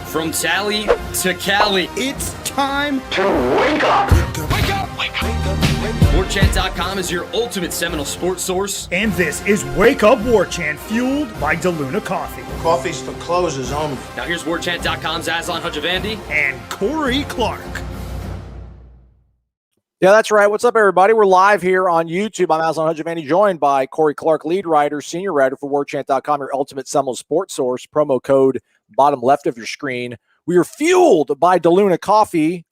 From Tally to Cali, it's time to wake up. Wake up! Wake up! Warchant.com is your ultimate Seminole sports source. And this is Wake Up Warchant, fueled by DeLuna Coffee. Coffee's for closers only. Now here's Warchant.com's Aslan Hajavandi and Corey Clark. Yeah, that's right. What's up, everybody? We're live here on YouTube. I'm Aslan Hajavandi, joined by Corey Clark, lead writer, senior writer for Warchant.com, your ultimate Seminole sports source. Promo code bottom left of your screen. We are fueled by DeLuna Coffee.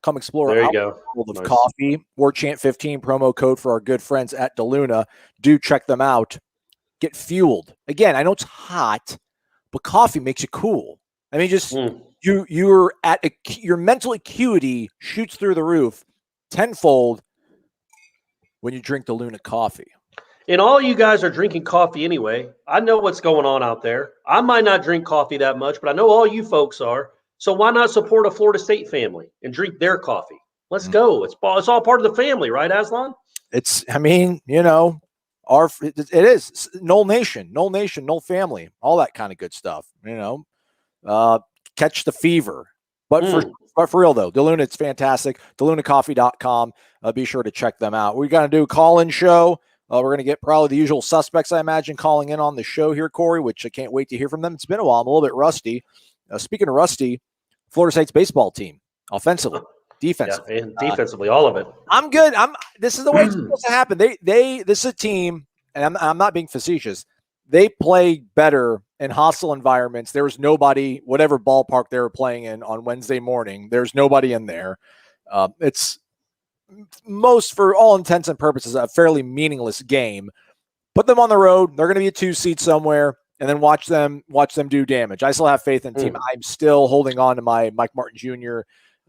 Come explore there you our go. world of coffee. Warchant 15 promo code for our good friends at DeLuna. Do check them out. Get fueled. Again, I know it's hot, but coffee makes you cool. I mean, just you're at your mental acuity shoots through the roof tenfold when you drink DeLuna coffee. And all you guys are drinking coffee anyway. I know what's going on out there. I might not drink coffee that much, but I know all you folks are. So why not support a Florida State family and drink their coffee? Let's go. It's all part of the family, right, Aslan? It's, I mean, you know, it is Nole Nation, Nole family, all that kind of good stuff. You know, catch the fever. But for real though, DeLuna, it's fantastic. DeLunaCoffee.com. Be sure to check them out. We're gonna do a call-in show. We're going to get probably the usual suspects, I imagine, calling in on the show here, Corey, which I can't wait to hear from them. It's been a while. I'm a little bit rusty. Speaking of rusty, Florida State's baseball team, offensively, defensively. Yeah, and defensively, all of it. I'm good. This is the way it's supposed to happen. This is a team, and I'm not being facetious. They play better in hostile environments. There was nobody, whatever ballpark they were playing in on Wednesday morning, there's nobody in there. It's most, for all intents and purposes, a fairly meaningless game. Put them on the road. They're going to be a 2 seed somewhere, and then watch them do damage. I still have faith in the team. I'm still holding on to my Mike Martin Jr.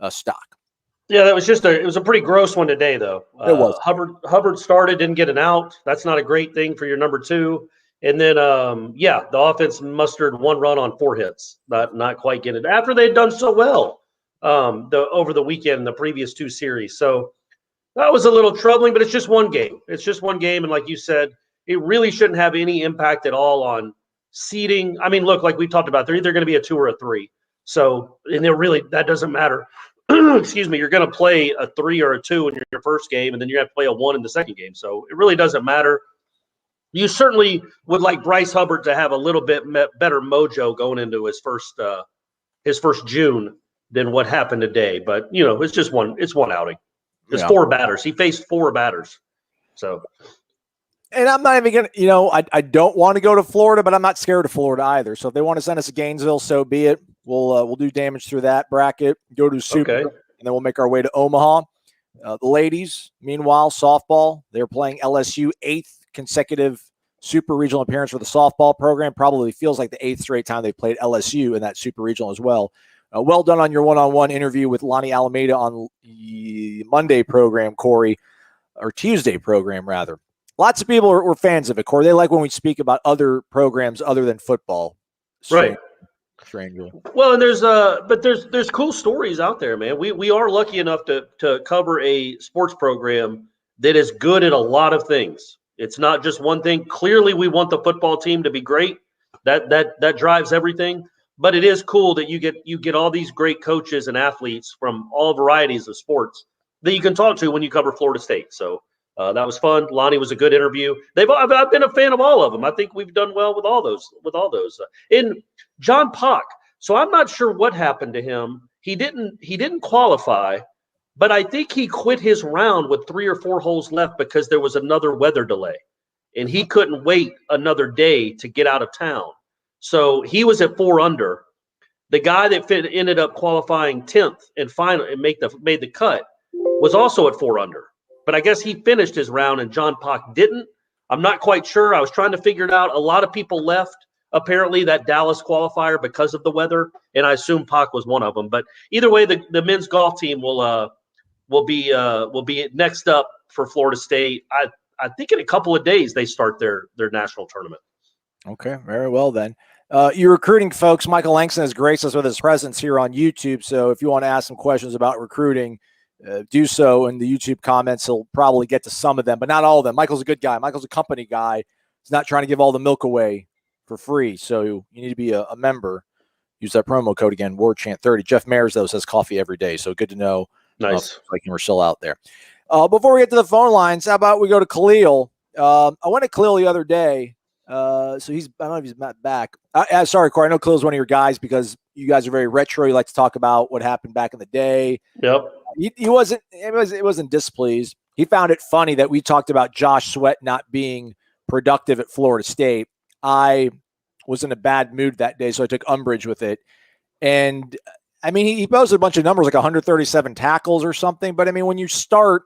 Stock. Yeah, it was a pretty gross one today, though. It was. Hubbard started, didn't get an out. That's not a great thing for your number 2. And then, the offense mustered 1 run on 4 hits. Not quite getting it after they'd done so well over the weekend in the previous 2 series. So that was a little troubling, but it's just one game. It's just one game, and like you said, it really shouldn't have any impact at all on seeding. I mean, look, like we talked about, they're either going to be a 2 or a 3. So, and that doesn't matter. Excuse me, you're going to play a 3 or a 2 in your first game, and then you have to play a 1 in the second game. So it really doesn't matter. You certainly would like Bryce Hubbard to have a little bit better mojo going into his first June than what happened today. But, you know, it's one outing. It's 4 batters. He faced 4 batters. So, and I'm not even going to, you know, I don't want to go to Florida, but I'm not scared of Florida either. So if they want to send us to Gainesville, so be it. We'll do damage through that bracket, go to Super, and then we'll make our way to Omaha. The ladies, meanwhile, softball, they're playing LSU, 8th consecutive Super Regional appearance for the softball program. Probably feels like the 8th straight time they played LSU in that Super Regional as well. Well done on your one-on-one interview with Lonnie Alameda on the Monday program, Corey, or Tuesday program, rather. Lots of people were fans of it, Corey. They like when we speak about other programs other than football. Right. Strangely. Well, and there's cool stories out there, man. We are lucky enough to cover a sports program that is good at a lot of things. It's not just one thing. Clearly, we want the football team to be great. That drives everything. But it is cool that you get all these great coaches and athletes from all varieties of sports that you can talk to when you cover Florida State. So that was fun. Lonnie was a good interview. I've been a fan of all of them. I think we've done well with all those. And John Pock. So I'm not sure what happened to him. He didn't qualify, but I think he quit his round with 3 or 4 holes left because there was another weather delay, and he couldn't wait another day to get out of town. So he was at 4 under. The guy that ended up qualifying 10th and made the cut was also at 4 under. But I guess he finished his round and John Pock didn't. I'm not quite sure. I was trying to figure it out. A lot of people left, apparently, that Dallas qualifier because of the weather, and I assume Pock was one of them. But either way, the men's golf team will be next up for Florida State. I think in a couple of days they start their national tournament. Okay, very well then. Your recruiting folks, Michael Langston has graced us with his presence here on YouTube. So if you want to ask some questions about recruiting, do so in the YouTube comments. He'll probably get to some of them, but not all of them. Michael's a good guy. Michael's a company guy. He's not trying to give all the milk away for free. So you need to be a member Use that promo code again, Warchant30. Jeff Mayers, though, says coffee every day. So good to know. Nice. Like we're still out there. Before we get to the phone lines, how about we go to Khalil? I went to Khalil the other day. So I don't know if he's back. Sorry, Corey. I know Khalil's one of your guys because you guys are very retro. You like to talk about what happened back in the day. Yep. He wasn't. It wasn't displeased. He found it funny that we talked about Josh Sweat not being productive at Florida State. I was in a bad mood that day, so I took umbrage with it. And I mean, he posted a bunch of numbers, like 137 tackles or something. But I mean, when you start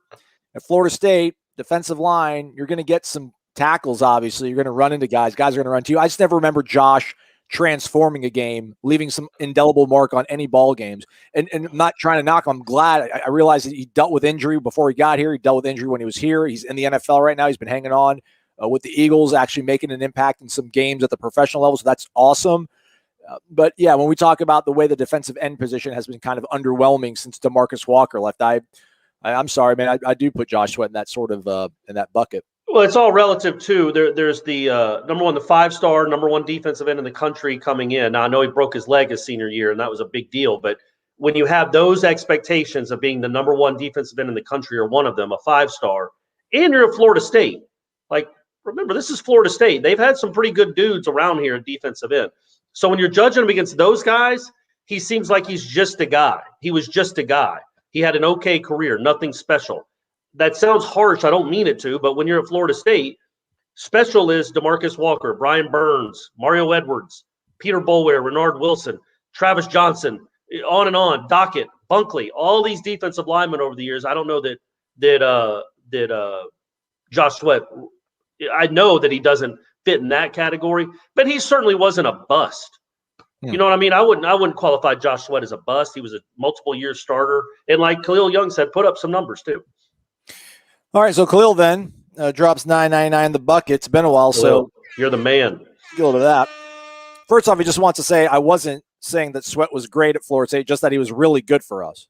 at Florida State defensive line, you're going to get some tackles. Obviously, you're going to run into guys. Guys are going to run to you. I just never remember Josh transforming a game, leaving some indelible mark on any ball games. And I'm not trying to knock him. I'm glad. I realized that he dealt with injury before he got here. He dealt with injury when he was here. He's in the NFL right now. He's been hanging on with the Eagles, actually making an impact in some games at the professional level. So that's awesome. But yeah, when we talk about the way the defensive end position has been kind of underwhelming since DeMarcus Walker left, I'm sorry, man. I do put Josh Sweat in that sort of in that bucket. Well, it's all relative too. There's the number one, the 5-star, number one defensive end in the country coming in. Now I know he broke his leg his senior year, and that was a big deal. But when you have those expectations of being the number one defensive end in the country, or one of them, a 5-star, and you're at Florida State, like remember this is Florida State. They've had some pretty good dudes around here at defensive end. So when you're judging him against those guys, he seems like he's just a guy. He was just a guy. He had an okay career, nothing special. That sounds harsh. I don't mean it to, but when you're at Florida State, special is DeMarcus Walker, Brian Burns, Mario Edwards, Peter Boulware, Renard Wilson, Travis Johnson, on, Dockett, Bunkley, all these defensive linemen over the years. I don't know that Josh Sweat, I know that he doesn't fit in that category, but he certainly wasn't a bust. You know what I mean? I wouldn't qualify Josh Sweat as a bust. He was a multiple year starter. And like Khalil Young said, put up some numbers too. All right, so Khalil then drops $9.99 the bucket. It's been a while, Khalil, so you're the man. Go to that. First off, he just wants to say I wasn't saying that Sweat was great at Florida State, just that he was really good for us.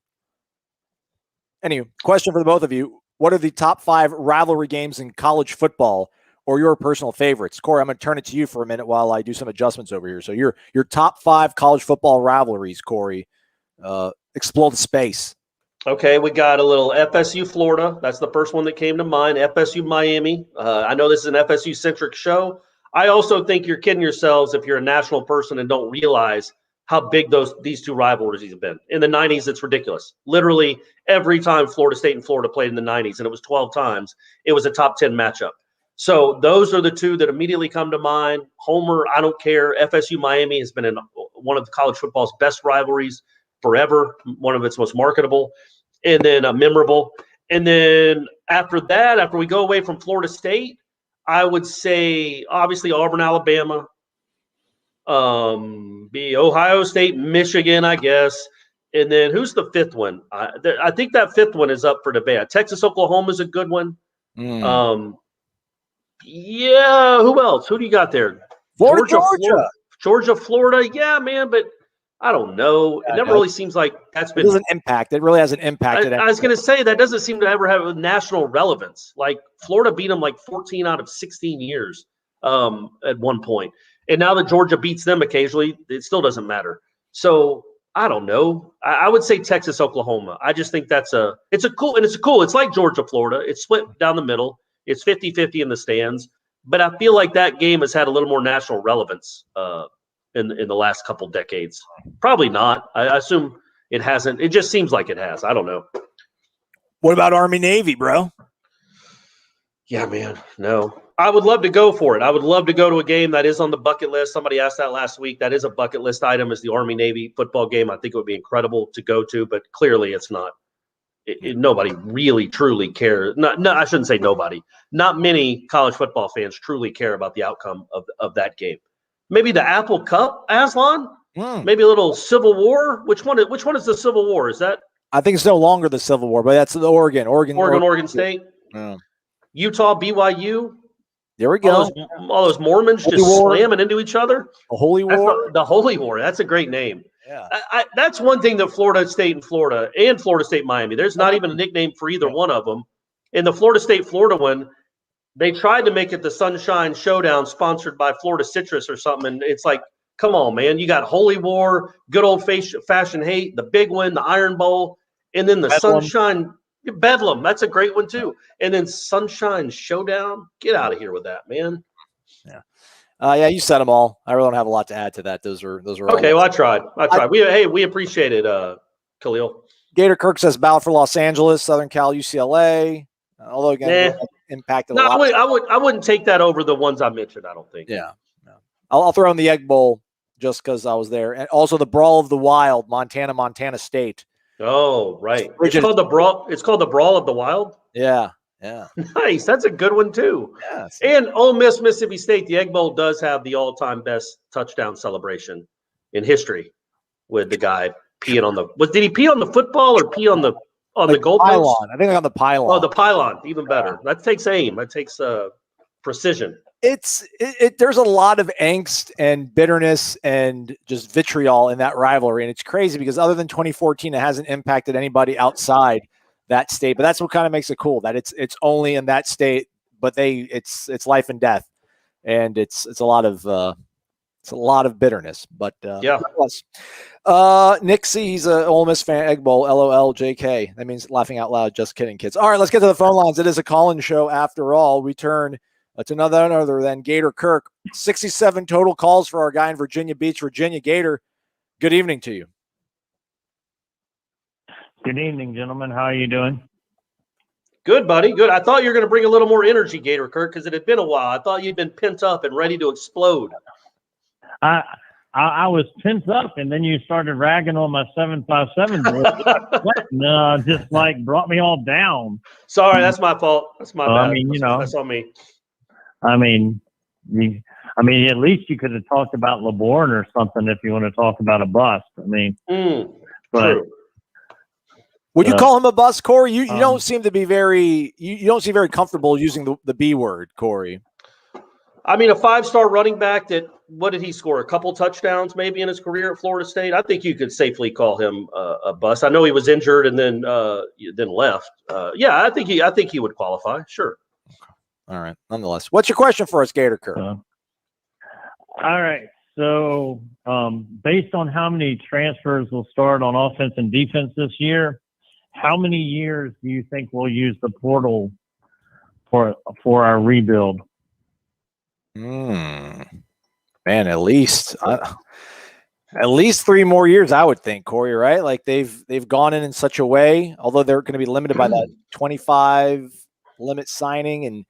Anyway, question for the both of you. What are the top 5 rivalry games in college football or your personal favorites? Corey, I'm going to turn it to you for a minute while I do some adjustments over here. So your top 5 college football rivalries, Corey. Explore the space. Okay, we got a little FSU Florida. That's the first one that came to mind. FSU Miami. I know this is an FSU-centric show. I also think you're kidding yourselves if you're a national person and don't realize how big these two rivalries have been. In the 90s, it's ridiculous. Literally every time Florida State and Florida played in the 90s, and it was 12 times, it was a top 10 matchup. So those are the two that immediately come to mind. Homer, I don't care. FSU Miami has been in one of the college football's best rivalries forever, one of its most marketable, and then memorable. And then after that, after we go away from Florida State, I would say obviously Auburn, Alabama, be Ohio State, Michigan, I guess. And then who's the fifth one? I think that fifth one is up for debate. Texas, Oklahoma is a good one. Yeah, who else? Who do you got there? Georgia, Florida. Yeah, man, but I don't know. It never really seems like that's been. It doesn't impact. It really hasn't impacted. I was going to say that doesn't seem to ever have national relevance. Like Florida beat them like 14 out of 16 years at one point, and now that Georgia beats them occasionally, it still doesn't matter. So I don't know. I would say Texas, Oklahoma. I just think it's cool. It's like Georgia, Florida. It's split down the middle. It's 50-50 in the stands. But I feel like that game has had a little more national relevance in the last couple decades. Probably not. I assume it hasn't. It just seems like it has. I don't know. What about Army-Navy, bro? Yeah, man. No. I would love to go for it. I would love to go to a game that is on the bucket list. Somebody asked that last week. That is a bucket list item, is the Army-Navy football game. I think it would be incredible to go to, but clearly it's not. Nobody really truly cares. No, I shouldn't say nobody. Not many college football fans truly care about the outcome of that game. Maybe the Apple Cup, Aslan? Maybe a little Civil War? Which one is the Civil War? Is that? I think it's no longer the Civil War, but that's the Oregon State. Yeah. Utah, BYU. There we go. All those Mormons Holy just War. slamming into each other. The Holy War. The Holy War. That's a great name. Yeah. That's one thing that Florida State and Florida State Miami, there's not even a nickname for either one of them. In the Florida State Florida one, they tried to make it the Sunshine Showdown sponsored by Florida Citrus or something. And it's like Come on, man. You got Holy War, good old-fashioned hate, the big one, the Iron Bowl, and then the Bedlam. Sunshine Bedlam. That's a great one too. And then Sunshine Showdown. Get out of here with that, man. Yeah. Yeah, you said them all. I really don't have a lot to add to that. Those are okay. Well, I tried. We appreciate it, Khalil. Gator Kirk says battle for Los Angeles, Southern Cal, UCLA. Although again, impacted a lot. I wouldn't take that over the ones I mentioned. I don't think. Yeah. No. I'll throw in the Egg Bowl just because I was there, and also the Brawl of the Wild, Montana State. Oh, right. It's called the Brawl. It's called the Brawl of the Wild. Yeah. Yeah. Nice. That's a good one too. Yes. And Ole Miss, Mississippi State, the Egg Bowl does have the all-time best touchdown celebration in history with the guy peeing on the. Did he pee on the football or pee on the goalpost? Pylon. I think on the pylon. Oh, the pylon. Even better. That takes aim. That takes precision. There's a lot of angst and bitterness and just vitriol in that rivalry, and it's crazy because other than 2014, it hasn't impacted anybody outside that state. But that's what kind of makes it cool that it's only in that state, but it's life and death, and it's a lot of bitterness. But yeah. Nick C, he's a Ole Miss fan. Egg Bowl, LOL, JK. That means laughing out loud. Just kidding, kids. All right, let's get to the phone lines. It is a call-in show after all. We turn to none other than Gator Kirk. 67 total calls for our guy in Virginia Beach, Virginia. Gator, good evening to you. Good evening, gentlemen. How are you doing? Good, buddy. Good. I thought you were going to bring a little more energy, Gator Kirk, because it had been a while. I thought you'd been pent up and ready to explode. I was pent up, and then you started ragging on my 757. No, just like brought me all down. Sorry, that's my fault. That's my bad. I mean, that's on me. I mean, at least you could have talked about LeBourne or something if you want to talk about a bust. I mean, but. True. Would you call him a bust, Corey? You don't seem to be you don't seem very comfortable using the B word, Corey. I mean, a 5-star running back that, what did he score? A couple touchdowns maybe in his career at Florida State. I think you could safely call him a bust. I know he was injured and then left. Yeah, I think he would qualify. Sure. All right. Nonetheless, what's your question for us, Gator Kirk? All right. So, based on how many transfers will start on offense and defense this year, how many years do you think we'll use the portal for our rebuild? Man, at least 3 more years, I would think, Corey. Right? Like they've gone in such a way, although they're going to be limited by that 25 limit signing, and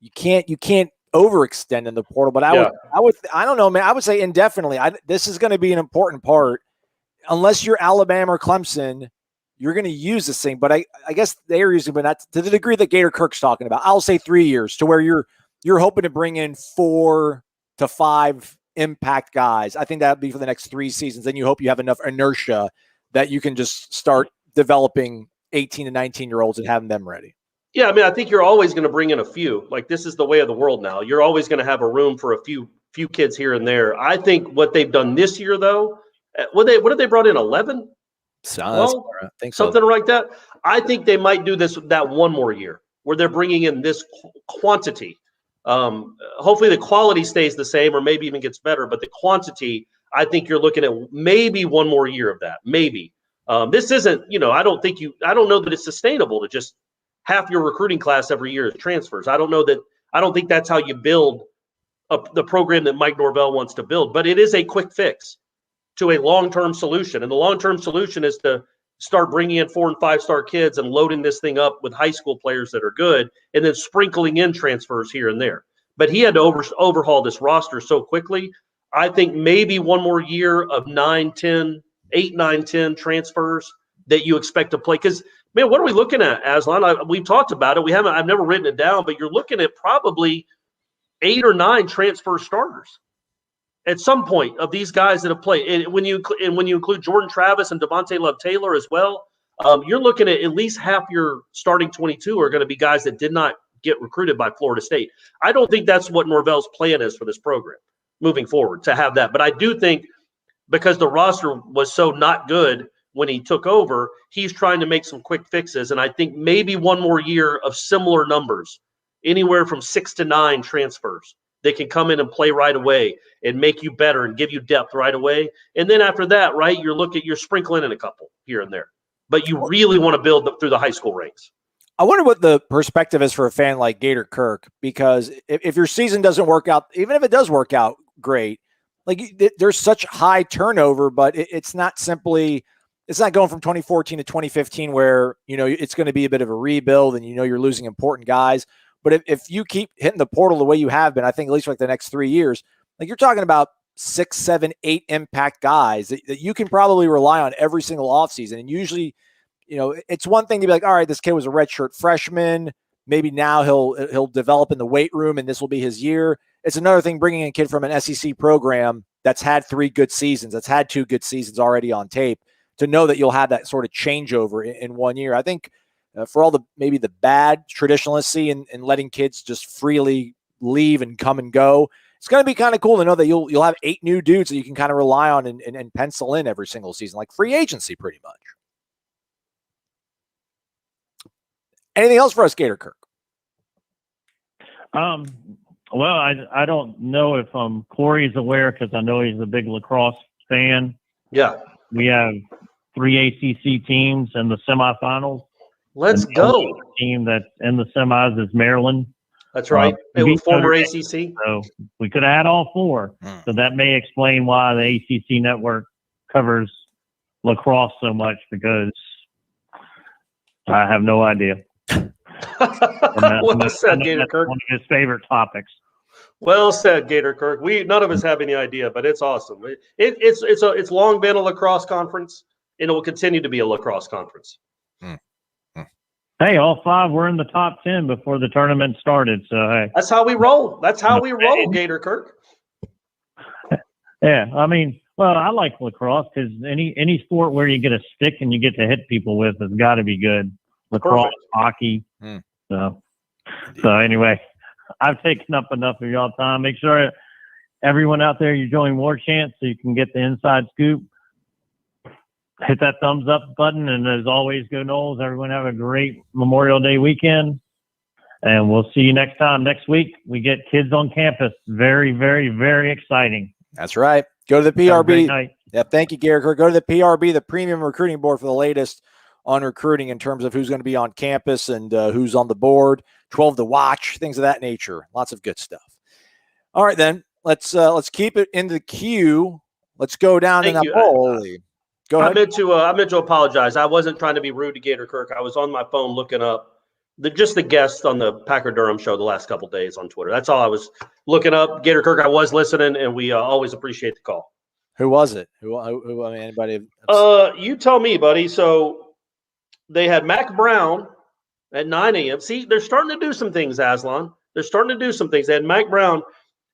you can't overextend in the portal. But I don't know, man. I would say indefinitely. This is going to be an important part, unless you're Alabama or Clemson. You're going to use this thing, but I guess they're using, but not to the degree that Gator Kirk's talking about. I'll say 3 years, to where you're hoping to bring in 4 to 5 impact guys. I think that'd be for the next 3 seasons. Then you hope you have enough inertia that you can just start developing 18 to 19-year-olds and having them ready. Yeah, I mean, I think you're always going to bring in a few. Like, this is the way of the world now. You're always going to have a room for a few kids here and there. I think what they've done this year, though, what have they brought in? 11? I think something like that. I think they might do that one more year where they're bringing in this quantity. Hopefully the quality stays the same or maybe even gets better, but the quantity, I think you're looking at maybe one more year of that. Maybe. This isn't, I don't know that it's sustainable to just half your recruiting class every year is transfers. I don't think that's how you build the program that Mike Norvell wants to build, but it is a quick fix to a long-term solution. And the long-term solution is to start bringing in 4- and 5-star kids and loading this thing up with high school players that are good and then sprinkling in transfers here and there. But he had to overhaul this roster so quickly. I think maybe one more year of 8, 9, 10 transfers that you expect to play. Because, man, what are we looking at, Aslan? We've talked about it. I've never written it down, but you're looking at probably 8 or 9 transfer starters at some point of these guys that have played. And when you include Jordan Travis and Devontae Love-Taylor as well, you're looking at least half your starting 22 are going to be guys that did not get recruited by Florida State. I don't think that's what Norvell's plan is for this program moving forward, to have that. But I do think because the roster was so not good when he took over, he's trying to make some quick fixes. And I think maybe one more year of similar numbers, anywhere from 6 to 9 transfers that can come in and play right away and make you better and give you depth right away. And then after that, right, you're sprinkling in a couple here and there. But you really want to build through the high school ranks. I wonder what the perspective is for a fan like Gator Kirk, because if your season doesn't work out, even if it does work out great, like there's such high turnover, but it's not going from 2014 to 2015 where, it's going to be a bit of a rebuild and, you're losing important guys. But if you keep hitting the portal the way you have been, I think at least for like the next 3 years, like you're talking about 6, 7, 8 impact guys that you can probably rely on every single offseason. And usually, it's one thing to be like, all right, this kid was a redshirt freshman. Maybe now he'll develop in the weight room and this will be his year. It's another thing bringing in a kid from an SEC program that's had 3 good seasons, that's had 2 good seasons already on tape, to know that you'll have that sort of changeover in 1 year. I think for all maybe the bad traditionalists see in letting kids just freely leave and come and go, it's going to be kind of cool to know that you'll have 8 new dudes that you can kind of rely on and pencil in every single season, like free agency pretty much. Anything else for us, Gator Kirk? Well, I don't know if Corey's aware, because I know he's a big lacrosse fan. Yeah. We have 3 ACC teams in the semifinals. Let's the go. Team that's in the semis is Maryland. That's right. It was former ACC. So we could add all 4. So that may explain why the ACC network covers lacrosse so much, because I have no idea. Well said, Gator Kirk. One of his favorite topics. Well said, Gator Kirk. None of us have any idea, but it's awesome. It's long been a lacrosse conference, and it will continue to be a lacrosse conference. Hey, all 5 were in the top 10 before the tournament started. So hey, that's how we roll. Gator Kirk. Yeah, I mean, well, I like lacrosse because any sport where you get a stick and you get to hit people with has got to be good. Lacrosse, Perfect. hockey. So anyway, I've taken up enough of y'all time. Make sure everyone out there, you join Warchant so you can get the inside scoop. Hit that thumbs up button, and as always, go Noles. Everyone have a great Memorial Day weekend, and we'll see you next time. Next week, we get kids on campus. Very, very, very exciting. That's right. Go to the PRB. Have a great night. Yeah, thank you, Gary Kirk. Go to the PRB, the Premium Recruiting Board, for the latest on recruiting in terms of who's going to be on campus and who's on the board, 12 to watch, things of that nature. Lots of good stuff. All right, then let's keep it in the queue. Let's go down in the poll. Go ahead. I meant to apologize. I wasn't trying to be rude to Gator Kirk. I was on my phone looking up the guests on the Packer Durham show the last couple of days on Twitter. That's all I was looking up. Gator Kirk, I was listening, and we always appreciate the call. Who was it? Who I mean, anybody? You tell me, buddy. So they had Mac Brown at 9 a.m. See, they're starting to do some things, Aslan. They're starting to do some things. They had Mac Brown,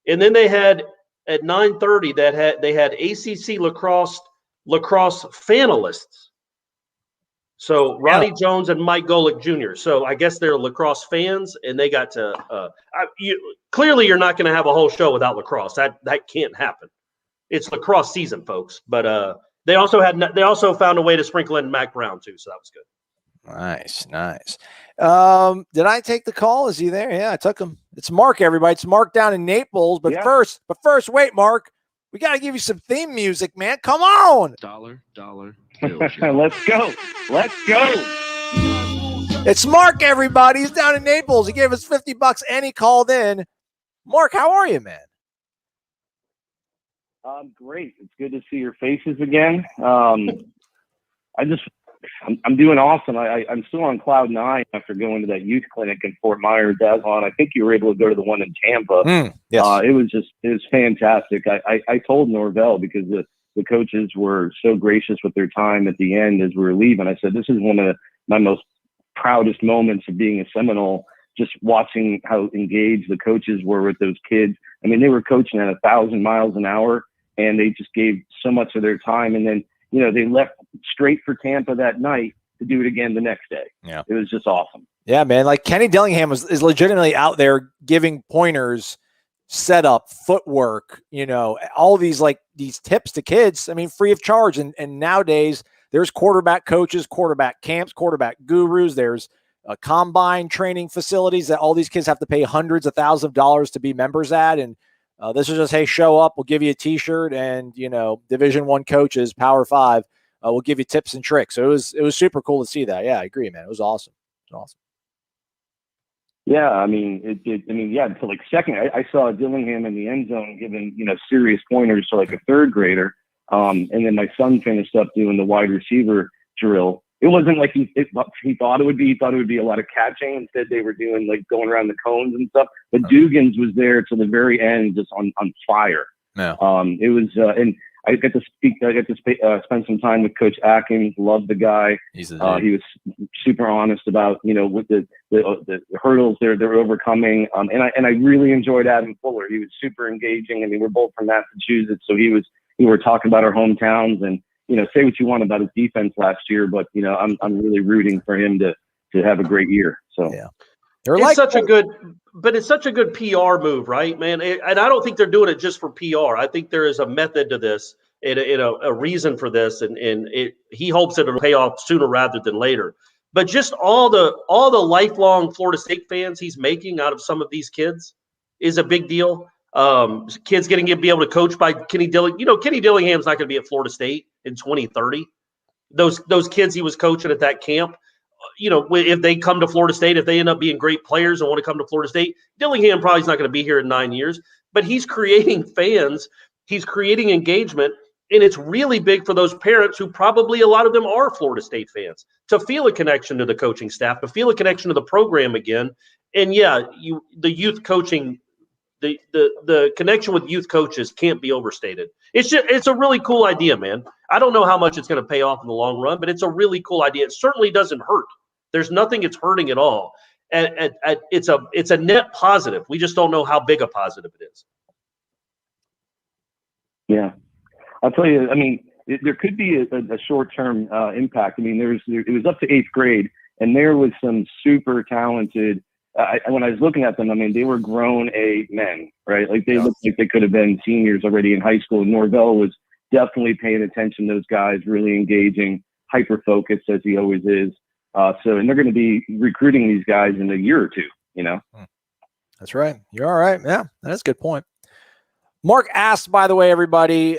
and then they had at 9:30 they had ACC lacrosse finalists. So Roddy Jones and Mike Golick Jr. So I guess they're lacrosse fans, and they got to. Clearly, you're not going to have a whole show without lacrosse. That can't happen. It's lacrosse season, folks. But they also found a way to sprinkle in Mac Brown too, so that was good. Nice. Did I take the call? Is he there? Yeah, I took him. It's Mark, everybody. It's Mark down in Naples. But first, wait, Mark. We got to give you some theme music, man. Come on. Dollar bills. Let's go. It's Mark, everybody. He's down in Naples. He gave us $50 and he called in. Mark, how are you, man? Great. It's good to see your faces again. I'm doing awesome. I'm still on cloud 9 after going to that youth clinic in Fort Myers. Aslan, I think you were able to go to the one in Tampa. Yes. It was fantastic. I told Norvell, because the coaches were so gracious with their time at the end as we were leaving. I said, this is one of my most proudest moments of being a Seminole, just watching how engaged the coaches were with those kids. I mean, they were coaching at 1,000 miles an hour, and they just gave so much of their time. And then, they left straight for Tampa that night to do it again the next day. Yeah. It was just awesome. Yeah, man. Like Kenny Dillingham is legitimately out there giving pointers, setup, footwork, all these tips to kids. I mean, free of charge. And nowadays there's quarterback coaches, quarterback camps, quarterback gurus. There's combine training facilities that all these kids have to pay hundreds of thousands of dollars to be members at. And this is just, hey, show up, we'll give you a t-shirt, and, Division I coaches, Power 5, we'll give you tips and tricks. So it was super cool to see that. Yeah, I agree, man. It was awesome. Yeah, I mean, to like second, I saw Dillingham in the end zone giving, serious pointers to like a third grader. And then my son finished up doing the wide receiver drill. It wasn't like he thought it would be. He thought it would be a lot of catching. Instead, they were doing like going around the cones and stuff. But Dugans was there to the very end, just on fire. Yeah. It was, and I get to spend some time with Coach Atkins. Loved the guy. He was super honest about with the hurdles they're overcoming. And I really enjoyed Adam Fuller. He was super engaging. I mean, we're both from Massachusetts, so we were talking about our hometowns, and say what you want about his defense last year, but I'm really rooting for him to have a great year. So yeah. It's such a good PR move, right, man? And I don't think they're doing it just for PR. I think there is a method to this, and a reason for this, and he hopes it'll pay off sooner rather than later. But just all the lifelong Florida State fans he's making out of some of these kids is a big deal. Kids getting to be able to coach by Kenny Dillingham. Kenny Dillingham's not going to be at Florida State in 2030. Those kids he was coaching at that camp, if they come to Florida State, if they end up being great players and want to come to Florida State, Dillingham probably is not going to be here in 9 years. But he's creating fans, he's creating engagement, and it's really big for those parents who probably a lot of them are Florida State fans to feel a connection to the coaching staff, to feel a connection to the program again. And yeah, the youth coaching. The connection with youth coaches can't be overstated. It's a really cool idea, man. I don't know how much it's going to pay off in the long run, but it's a really cool idea. It certainly doesn't hurt. There's nothing it's hurting at all. And it's a net positive. We just don't know how big a positive it is. Yeah, I'll tell you. I mean, there could be a short-term impact. I mean, it was up to 8th grade, and there was some super talented. When I was looking at them, I mean, they were grown men, right? Like they looked like they could have been seniors already in high school. Norvell was definitely paying attention to those guys, really engaging, hyper-focused as he always is. And they're going to be recruiting these guys in a year or two, That's right. You're all right. Yeah, that's a good point. Mark asked, by the way, everybody,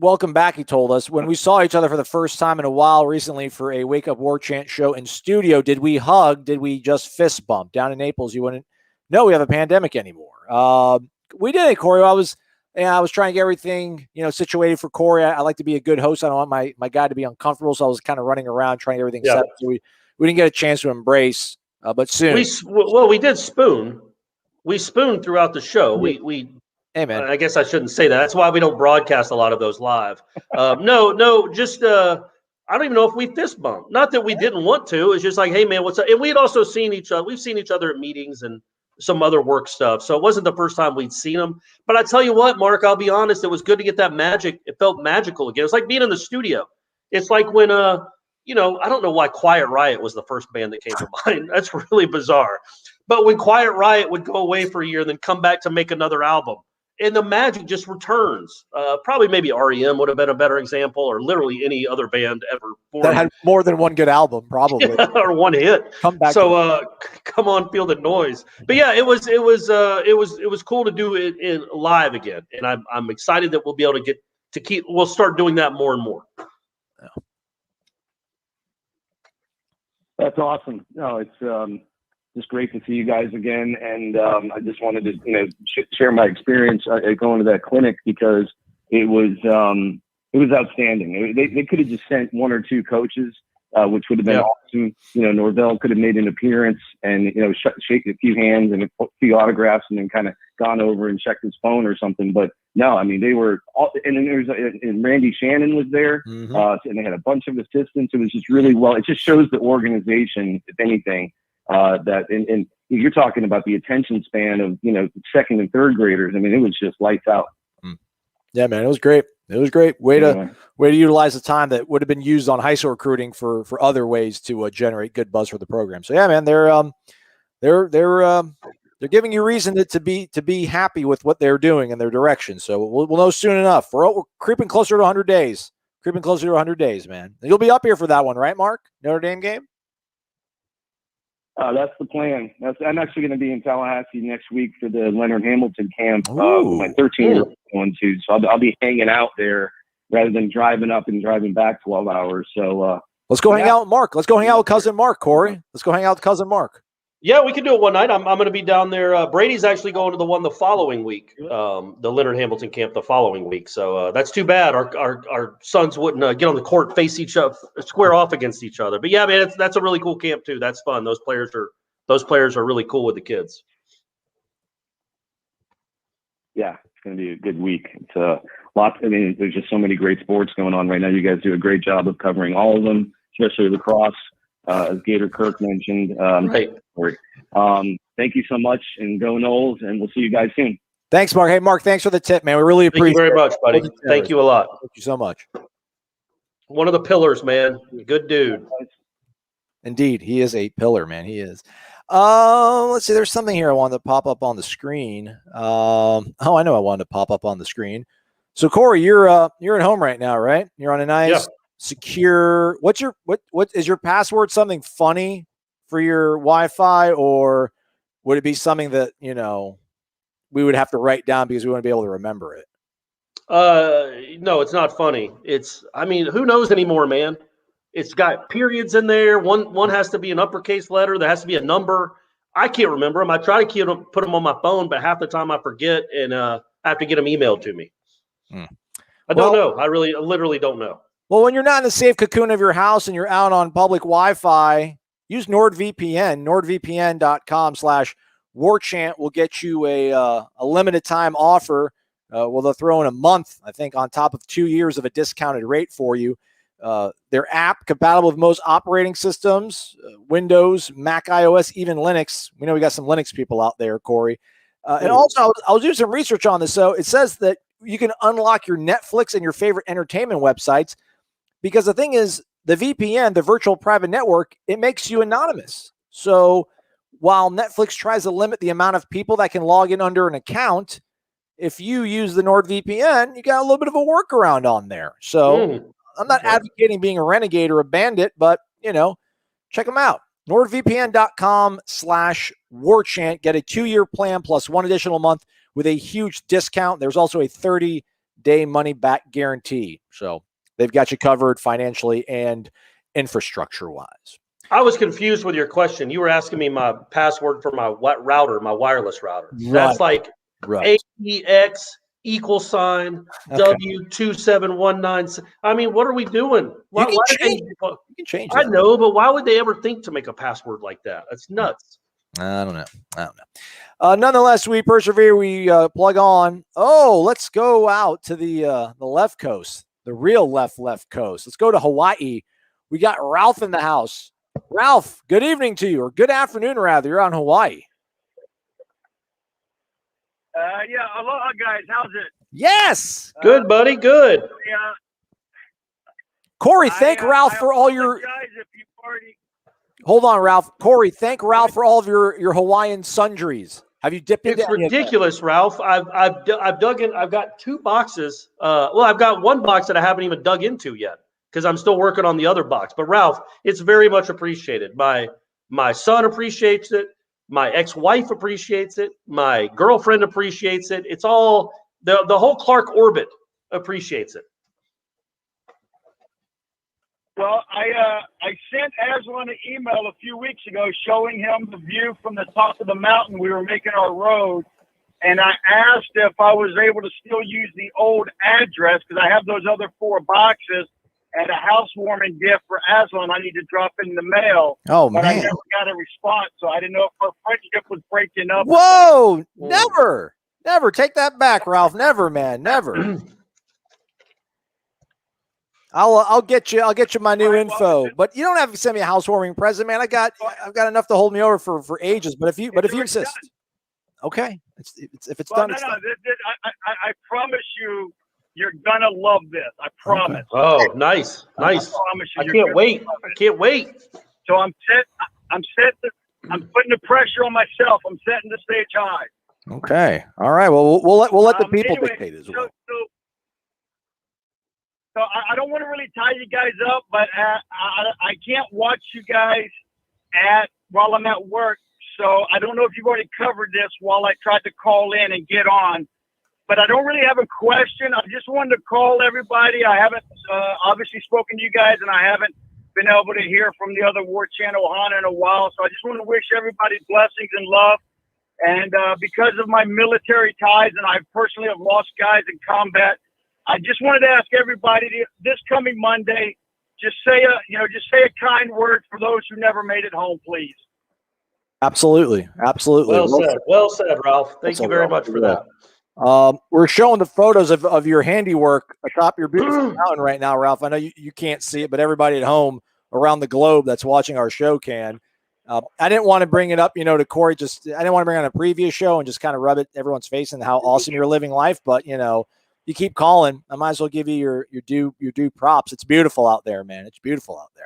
welcome back, he told us. When we saw each other for the first time in a while recently for a Wake Up Warchant show in studio, did we hug? Did we just fist bump? Down in Naples, you wouldn't know we have a pandemic anymore. We did it, Corey. I was trying to get everything, situated for Corey. I like to be a good host. I don't want my guy to be uncomfortable, so I was kind of running around trying to get everything set up. So we didn't get a chance to embrace, but soon. We did spoon. We spooned throughout the show. Hey, man. I guess I shouldn't say that. That's why we don't broadcast a lot of those live. I don't even know if we fist bumped. Not that we didn't want to. It's just like, hey, man, what's up? And we had also seen each other. We've seen each other at meetings and some other work stuff. So it wasn't the first time we'd seen them. But I tell you what, Mark, I'll be honest. It was good to get that magic. It felt magical again. It's like being in the studio. It's like when, I don't know why Quiet Riot was the first band that came to mind. That's really bizarre. But when Quiet Riot would go away for a year and then come back to make another album, and the magic just returns. Probably maybe REM would have been a better example, or literally any other band ever formed. That had more than one good album, probably. Or one hit. Come back. So come on, feel the noise. But yeah, it was cool to do it in live again, and I'm excited that we'll be able to we'll start doing that more and more. Yeah. That's awesome. No, it's just great to see you guys again, and I just wanted to share my experience going to that clinic, because it was outstanding. They could have just sent one or two coaches, which would have been awesome. Norvell could have made an appearance and shaken a few hands and a few autographs, and then kind of gone over and checked his phone or something. But no, I mean, they were all, and then and Randy Shannon was there, and they had a bunch of assistants. It was just really well. It just shows the organization, if anything. And you're talking about the attention span of second and third graders. I mean, it was just lights out. Yeah, man, it was great. It was great. Way to utilize the time that would have been used on high school recruiting for other ways to generate good buzz for the program. So yeah, man, they're giving you reason to be happy with what they're doing and their direction. So we'll know soon enough. We're creeping closer to 100 days. Creeping closer to 100 days, man. And you'll be up here for that one, right, Mark? Notre Dame game. That's the plan. I'm actually going to be in Tallahassee next week for the Leonard Hamilton camp. My 13-year-old going to, so I'll be hanging out there rather than driving up and driving back 12 hours. So let's go hang out with Mark. Let's go hang out with cousin Mark, Corey. Let's go hang out with cousin Mark. Yeah, we can do it one night. I'm going to be down there. Brady's actually going to the one the following week, the Leonard Hamilton camp the following week. So that's too bad. Our sons wouldn't get on the court, face each other, square off against each other. But yeah, man, that's a really cool camp too. That's fun. Those players are really cool with the kids. Yeah, it's going to be a good week. It's lots. I mean, there's just so many great sports going on right now. You guys do a great job of covering all of them, especially lacrosse, as Gator Kirk mentioned. Right. Thank you so much, and go Noles, and we'll see you guys soon. Thanks, Mark. Hey, Mark, thanks for the tip, man. We really appreciate it. Thank you very much, buddy. Thank you a lot. Thank you so much. One of the pillars, man. Good dude. Indeed, he is a pillar, man. He is. Let's see. There's something here I wanted to pop up on the screen. I know I wanted to pop up on the screen. So, Corey, you're at home right now, right? You're on a nice, secure. What is your password? Something funny for your Wi-Fi, or would it be something that we would have to write down because we wouldn't be able to remember it? No, it's not funny. Who knows anymore, man? It's got periods in there. One has to be an uppercase letter. There has to be a number. I can't remember them. I try to put them on my phone, but half the time I forget, and I have to get them emailed to me. I don't know. I literally don't know. Well, when you're not in the safe cocoon of your house and you're out on public Wi-Fi, use NordVPN. NordVPN.com/Warchant will get you a limited time offer. They'll throw in a month, I think, on top of 2 years of a discounted rate for you. Their app compatible with most operating systems, Windows, Mac, iOS, even Linux. We know we got some Linux people out there, Corey. And also, I'll do some research on this. So it says that you can unlock your Netflix and your favorite entertainment websites, because the thing is, the VPN, the virtual private network, it makes you anonymous. So while Netflix tries to limit the amount of people that can log in under an account, if you use the NordVPN, you got a little bit of a workaround on there. So I'm not advocating being a renegade or a bandit, but, check them out. NordVPN.com/Warchant. Get a 2-year plan plus 1 additional month with a huge discount. There's also a 30-day money-back guarantee. So they've got you covered financially and infrastructure-wise. I was confused with your question. You were asking me my password for my router, my wireless router. Right. That's like AEX $W2719. I mean, what are we doing? You can change I know, but why would they ever think to make a password like that? That's nuts. I don't know. Nonetheless, we persevere. We plug on. Oh, let's go out to the left coast, the real left coast. Let's go to Hawaii. We got Ralph in the house. Ralph, good evening to you, or good afternoon, rather. You're on Hawaii. Aloha, guys. How's it? Yes. Good, buddy. Good. Yeah. Corey, thank Ralph for all your. Hold on, Ralph. Corey, thank Ralph for all of your Hawaiian sundries. Have you dipped into? It's ridiculous, Ralph. I've dug in. I've got 2 boxes. I've got 1 box that I haven't even dug into yet because I'm still working on the other box. But Ralph, it's very much appreciated. My son appreciates it. My ex-wife appreciates it. My girlfriend appreciates it. It's all the whole Clark orbit appreciates it. Well, I sent Aslan an email a few weeks ago showing him the view from the top of the mountain. We were making our road, and I asked if I was able to still use the old address because I have those other 4 boxes and a housewarming gift for Aslan I need to drop in the mail. Oh, but man. I never got a response, so I didn't know if our friendship was breaking up. Whoa, never. Take that back, Ralph. Never, man. Never. I'll get you my new info, but you don't have to send me a housewarming present, man. I've got enough to hold me over for ages. But if you insist, okay, if it's done. No, I promise you, you're gonna love this. I promise. Okay. Oh, nice. I can't wait. So I'm putting the pressure on myself. I'm setting the stage high. Okay. All right. Well, we'll let the people dictate as well. So I don't want to really tie you guys up, but I can't watch you guys at while I'm at work. So I don't know if you've already covered this while I tried to call in and get on. But I don't really have a question. I just wanted to call everybody. I haven't obviously spoken to you guys, and I haven't been able to hear from the other Warchant Ohana in a while. So I just want to wish everybody blessings and love. And because of my military ties, and I personally have lost guys in combat, I just wanted to ask everybody this coming Monday, just say a kind word for those who never made it home, please. Absolutely. Well said, Ralph. Thank you very much for that. We're showing the photos of your handiwork atop your beautiful mountain right now, Ralph. I know you can't see it, but everybody at home around the globe that's watching our show can. I didn't want to bring it up, to Corey. I didn't want to bring on a previous show and just kind of rub it everyone's face and how awesome you're living life. But you keep calling. I might as well give you your due props. It's beautiful out there, man. It's beautiful out there.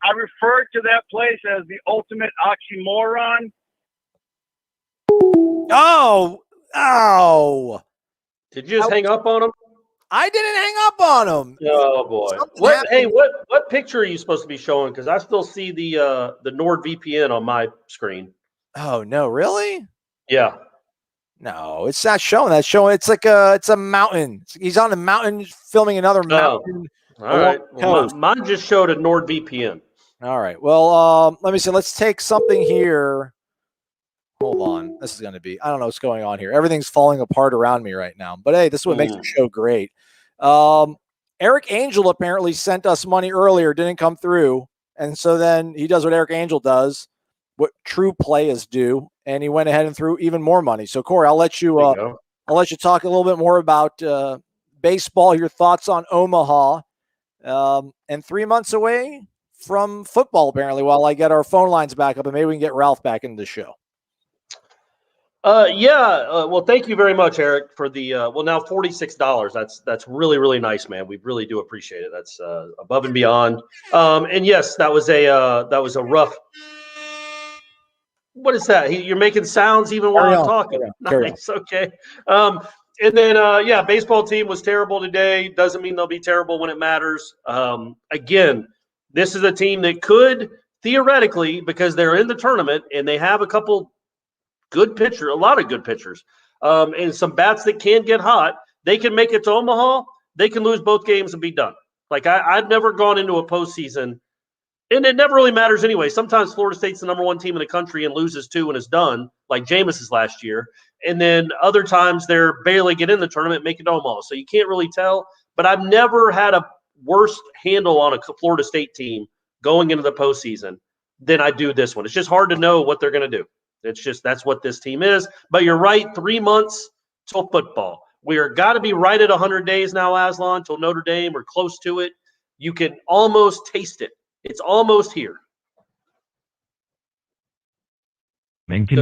I refer to that place as the ultimate oxymoron. Oh! Did you just hang up on him? I didn't hang up on him. Oh boy! What picture are you supposed to be showing? Because I still see the NordVPN on my screen. Oh no! Really? Yeah. No, it's not showing. That's showing. It's a mountain. He's on a mountain filming another mountain. All right. Well, mine just showed a NordVPN. All right. Well, let me see. Let's take something here. Hold on. This is going to be, I don't know what's going on here. Everything's falling apart around me right now. But hey, this is what makes the show great. Eric Angel apparently sent us money earlier, didn't come through. And so then he does what Eric Angel does, what true players do. And he went ahead and threw even more money. So Corey, I'll let you talk a little bit more about baseball, your thoughts on Omaha, and 3 months away from football, apparently, while I get our phone lines back up and maybe we can get Ralph back into the show. Well, thank you very much, Eric, for the now $46. That's really, really nice, man. We really do appreciate it. That's above and beyond. And yes, that was a rough. What is that? You're making sounds even while I'm talking. Nice. Okay. And then baseball team was terrible today. Doesn't mean they'll be terrible when it matters. Again, this is a team that could theoretically, because they're in the tournament and they have a couple good pitcher, a lot of good pitchers, and some bats that can get hot. They can make it to Omaha. They can lose both games and be done. Like I've never gone into a postseason, and it never really matters anyway. Sometimes Florida State's the number one team in the country and loses 2 and is done, like Jameis's last year. And then other times they're barely get in the tournament, make it to Omaha. So you can't really tell. But I've never had a worse handle on a Florida State team going into the postseason than I do this one. It's just hard to know what they're going to do. It's just that's what this team is. But you're right, 3 months till football. We are got to be right at 100 days now, Aslan, till Notre Dame or close to it. You can almost taste it. It's almost here. Almost.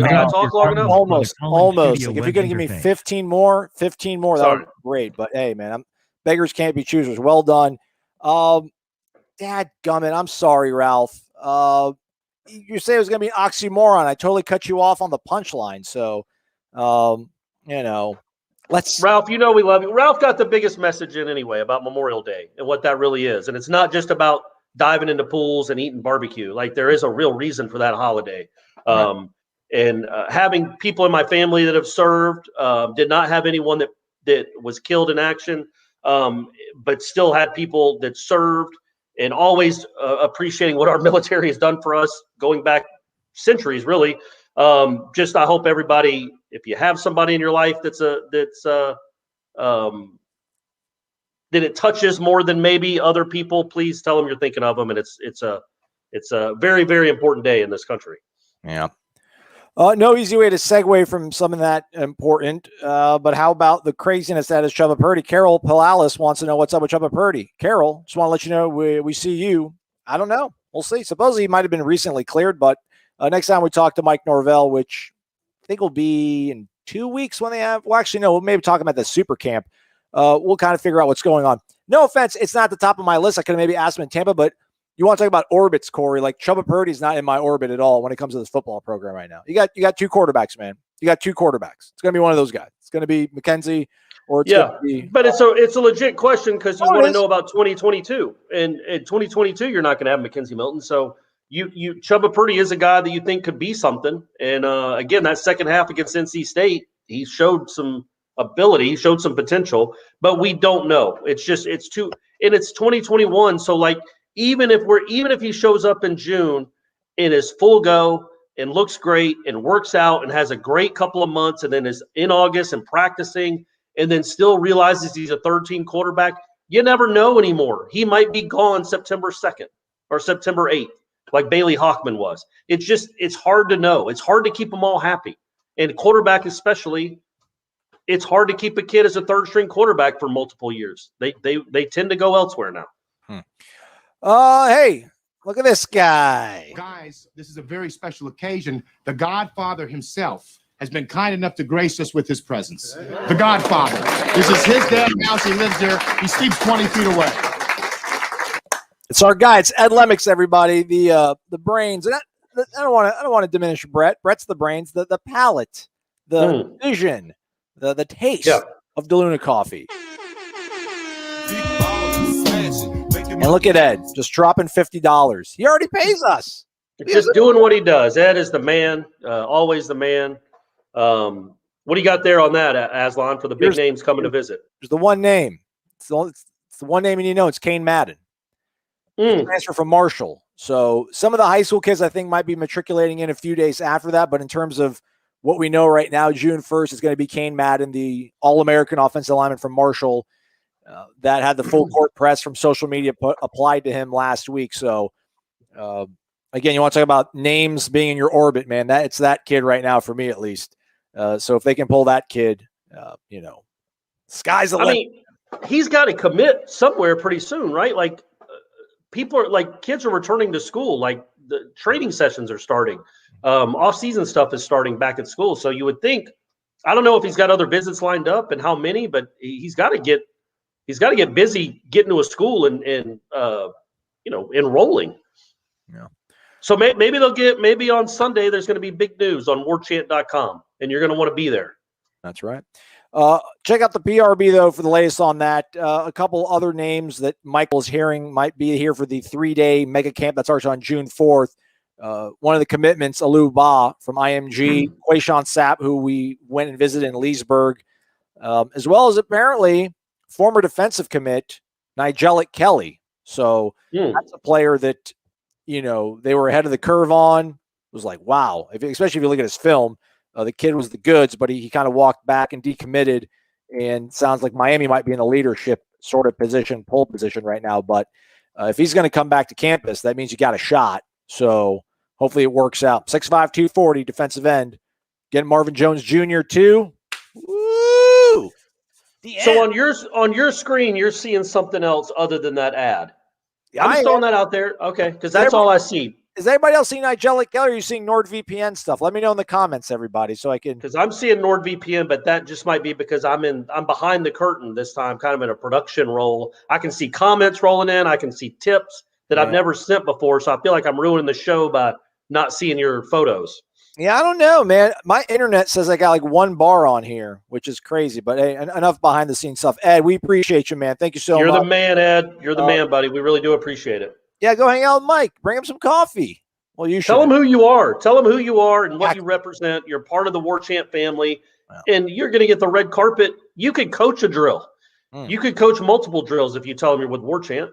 Like if you're going to give me 15 more, that would be great. But hey, man, beggars can't be choosers. Well done. Dadgummit, I'm sorry, Ralph. You say it was going to be an oxymoron. I totally cut you off on the punchline. So, let's. Ralph, we love you. Ralph got the biggest message in anyway about Memorial Day and what that really is. And it's not just about diving into pools and eating barbecue. Like there is a real reason for that holiday. Right. And having people in my family that have served, did not have anyone that was killed in action, but still had people that served. And always appreciating what our military has done for us going back centuries, really. I hope everybody, if you have somebody in your life that it touches more than maybe other people, please tell them you're thinking of them. And it's a very, very important day in this country. Yeah. No easy way to segue from something that important, but how about the craziness that is Chubba Purdy? Carol Palalis wants to know what's up with Chubba Purdy. Carol, just want to let you know we see you. I don't know. We'll see. Supposedly he might have been recently cleared, but next time we talk to Mike Norvell, which I think will be in 2 weeks when they have – well, actually, no, we'll maybe talk about the super camp. We'll kind of figure out what's going on. No offense, it's not the top of my list. I could have maybe asked him in Tampa, but – you want to talk about orbits, Corey? Like Chubba Purdy's not in my orbit at all when it comes to this football program right now. You got 2 quarterbacks, man. You got 2 quarterbacks. It's going to be one of those guys. It's going to be McKenzie or it's going to be. But it's a legit question because you want to know about 2022. And in 2022, you're not going to have McKenzie Milton. So Chubba Purdy is a guy that you think could be something. And again, that second half against NC State, he showed some ability, he showed some potential, but we don't know. It's 2021. So like, even if he shows up in June and is full go and looks great and works out and has a great couple of months and then is in August and practicing and then still realizes he's a third-team quarterback, you never know anymore. He might be gone September 2nd or September 8th, like Bailey Hockman was. It's hard to know. It's hard to keep them all happy. And quarterback especially, it's hard to keep a kid as a third-string quarterback for multiple years. They tend to go elsewhere now. Hey, look at this guy. Guys, this is a very special occasion. The Godfather himself has been kind enough to grace us with his presence. The Godfather. This is his damn house. He lives there. He sleeps 20 feet away. It's our guy. It's Ed Lemix, everybody. The brains. And I don't want to diminish Brett. Brett's the brains. The palate, the vision, the taste of DeLuna coffee. And look at Ed, just dropping $50. He already pays us. Just doing what he does. Ed is the man, always the man. What do you got there on that, Aslan, for the big names coming to visit? There's the one name. It's the one name, and it's Kane Madden. Transfer from Marshall. So some of the high school kids, I think, might be matriculating in a few days after that. But in terms of what we know right now, June 1st is going to be Kane Madden, the All-American offensive lineman from Marshall. That had the full court press from social media applied to him last week. So, again, you want to talk about names being in your orbit, man. It's that kid right now for me, at least. So if they can pull that kid, sky's the limit. I mean, he's got to commit somewhere pretty soon, right? Like kids are returning to school. Like the training sessions are starting. Off-season stuff is starting back at school. So you would think, I don't know if he's got other visits lined up and how many, but he's got to get busy getting to a school and enrolling. Yeah. So maybe on Sunday there's going to be big news on warchant.com, and you're going to want to be there. That's right. Check out the PRB, though, for the latest on that. A couple other names that Michael is hearing might be here for the 3-day mega camp that starts on June 4th. One of the commitments, Alu Ba from IMG, Quayshawn Sapp, who we went and visited in Leesburg, as well as apparently former defensive commit, Nigelic Kelly. So that's a player that, they were ahead of the curve on. It was like, wow. Especially if you look at his film, the kid was the goods, but he kind of walked back and decommitted, and sounds like Miami might be in a leadership sort of pole position right now. But if he's going to come back to campus, that means you got a shot. So hopefully it works out. 6'5", 240, defensive end. Getting Marvin Jones Jr. too. Woo! So on your screen, you're seeing something else other than that ad. I'm just throwing that out there. Okay, because that's all I see. Is anybody else seeing Nigelic Kelly, or are you seeing NordVPN stuff? Let me know in the comments, everybody, so I can. Because I'm seeing NordVPN, but that just might be because I'm behind the curtain this time, kind of in a production role. I can see comments rolling in. I can see tips that I've never sent before, so I feel like I'm ruining the show by not seeing your photos. Yeah, I don't know, man. My internet says I got like one bar on here, which is crazy. But hey, enough behind the scenes stuff. Ed, we appreciate you, man. Thank you so much. You're the man, Ed. You're the man, buddy. We really do appreciate it. Yeah, go hang out with Mike. Bring him some coffee. Well, you should. Tell him who you are. Tell him who you are and what you represent. You're part of the Warchant family, and you're going to get the red carpet. You could coach a drill. You could coach multiple drills if you tell them you're with Warchant.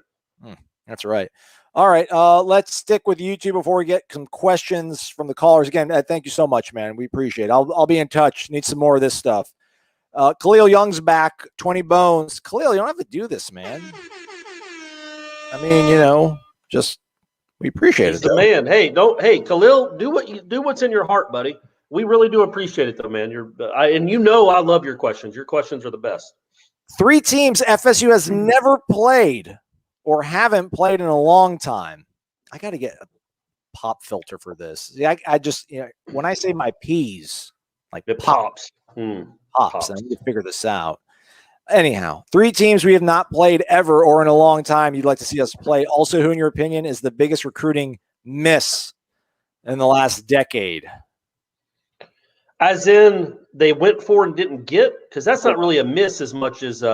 That's right. All right, let's stick with YouTube before we get some questions from the callers. Again, Ed, thank you so much, man. We appreciate it. I'll be in touch. Need some more of this stuff. Khalil Young's back, 20 bones. Khalil, you don't have to do this, man. I mean, just we appreciate it. The man. Hey, Khalil, do what's in your heart, buddy. We really do appreciate it, though, man. I love your questions. Your questions are the best. 3 teams FSU has never played or haven't played in a long time. I got to get a pop filter for this. Yeah, I just, when I say my P's, like it pops. Pops. I need to figure this out. Anyhow, 3 teams we have not played ever or in a long time you'd like to see us play. Also, who, in your opinion, is the biggest recruiting miss in the last decade? As in, they went for and didn't get? Because that's not really a miss as much as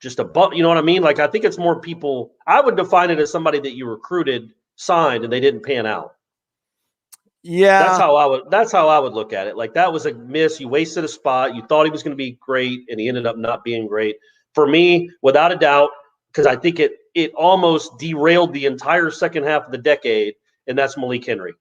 just a bump. You know what I mean? Like, I think it's more people. I would define it as somebody that you recruited signed and they didn't pan out. Yeah, That's how I would look at it. Like, that was a miss. You wasted a spot. You thought he was going to be great, and he ended up not being great. For me, without a doubt, because I think it almost derailed the entire second half of the decade, and that's Malik Henry.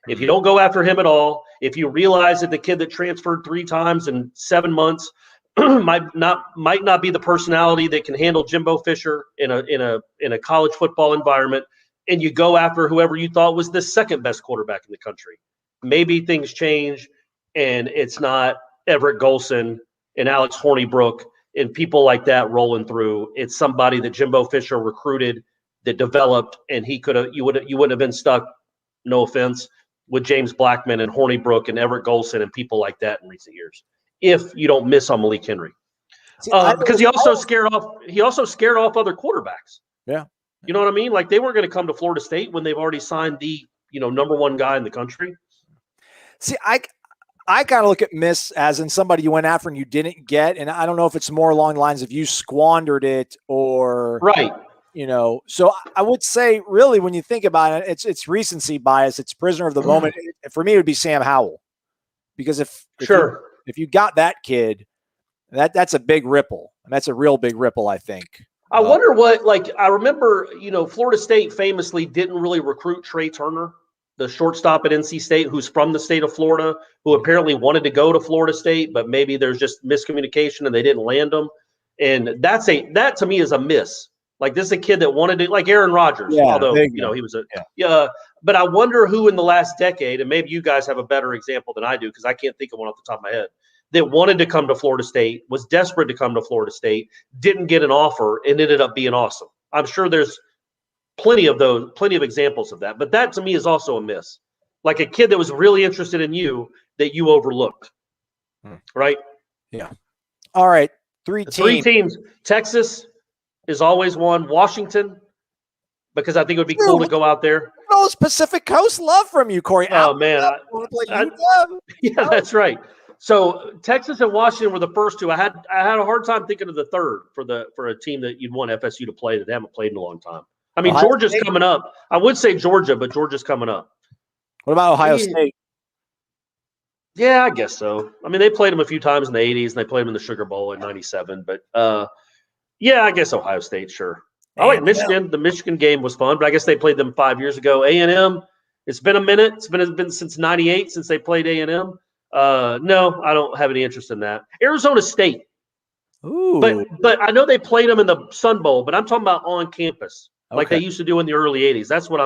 If you don't go after him at all, if you realize that the kid that transferred 3 times in 7 months might not be the personality that can handle Jimbo Fisher in a college football environment, and you go after whoever you thought was the second best quarterback in the country, maybe things change, and it's not Everett Golson and Alex Hornibrook and people like that rolling through. It's somebody that Jimbo Fisher recruited, that developed, and you wouldn't have been stuck, no offense, with James Blackman and Hornibrook and Everett Golson and people like that in recent years, if you don't miss on Malik Henry. Because he also scared off other quarterbacks. Yeah. You know what I mean? Like, they weren't going to come to Florida State when they've already signed the, number one guy in the country. See, I kind of look at miss as in somebody you went after and you didn't get, and I don't know if it's more along the lines of you squandered it or right. So I would say, really, when you think about it, it's recency bias. It's prisoner of the moment. For me, it would be Sam Howell, because if you got that kid, that's a big ripple, and that's a real big ripple, I think. I wonder I remember, Florida State famously didn't really recruit Trey Turner, the shortstop at NC State, who's from the state of Florida, who apparently wanted to go to Florida State, but maybe there's just miscommunication and they didn't land him. And that to me is a miss. Like, this is a kid that wanted to, like Aaron Rodgers, although, he was but I wonder who in the last decade, and maybe you guys have a better example than I do, because I can't think of one off the top of my head, that wanted to come to Florida State, was desperate to come to Florida State, didn't get an offer, and ended up being awesome. I'm sure there's plenty of examples of that. But that, to me, is also a miss. Like a kid that was really interested in you that you overlooked. Right? Yeah. All right. Three teams. Texas is always one. Washington, because I think it would be cool to go out there. Those Pacific Coast love from you, Corey. Oh, man. Yeah, that's right. So Texas and Washington were the first two. I had a hard time thinking of the third for a team that you'd want FSU to play that they haven't played in a long time. I mean, Georgia's coming up. I would say Georgia, but Georgia's coming up. What about Ohio State? Yeah, I guess so. I mean, they played them a few times in the 80s, and they played them in the Sugar Bowl in '97. But, yeah, I guess Ohio State, sure. I like Michigan. The Michigan game was fun, but I guess they played them 5 years ago. A&M, it's been a minute. It's been since '98 since they played A&M. No, I don't have any interest in that. Arizona State. Ooh. But I know they played them in the Sun Bowl, but I'm talking about on campus, like they used to do in the early 80s. That's what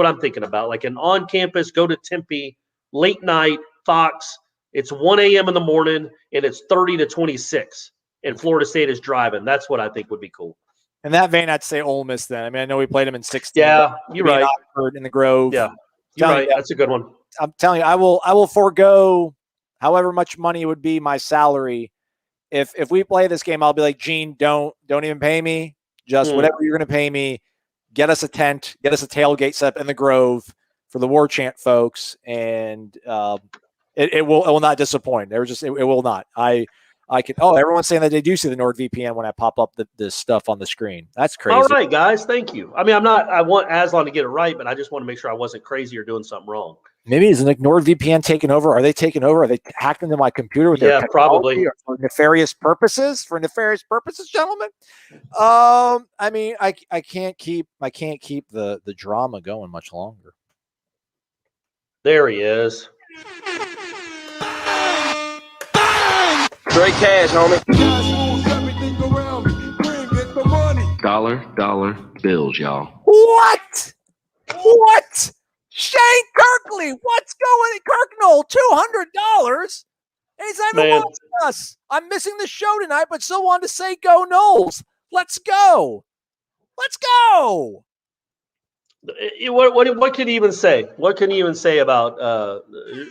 I'm thinking about. Like an on campus, go to Tempe, late night, Fox. It's 1 a.m. in the morning, and it's 30 to 26, and Florida State is driving. That's what I think would be cool. In that vein, I'd say Ole Miss then. I mean, I know we played them in 16. Yeah, you're right. In the Grove. Yeah, you're right. That's a good one. I'm telling you, I will forego however much money it would be my salary. If we play this game, I'll be like, Gene, don't even pay me. Just whatever you're going to pay me. Get us a tent, get us a tailgate set up in the Grove for the Warchant folks, and it will not disappoint. It will not. I can. Oh, everyone's saying that they do see the NordVPN when I pop up the stuff on the screen. That's crazy. All right, guys, thank you. I mean, I want Aslan to get it right, but I just want to make sure I wasn't crazy or doing something wrong. Maybe is NordVPN taking over? Are they taking over? Are they hacked into my computer with their probably for nefarious purposes? For nefarious purposes, gentlemen. I mean, I can't keep the drama going much longer. There he is. Straight cash, homie. Dollar bills, y'all. What? Shane Kirkley, what's going on? Kirknell, $200. And he's not even watching us. I'm missing the show tonight, but still wanted to say go Noles. Let's go. What can he even say? What can he even say about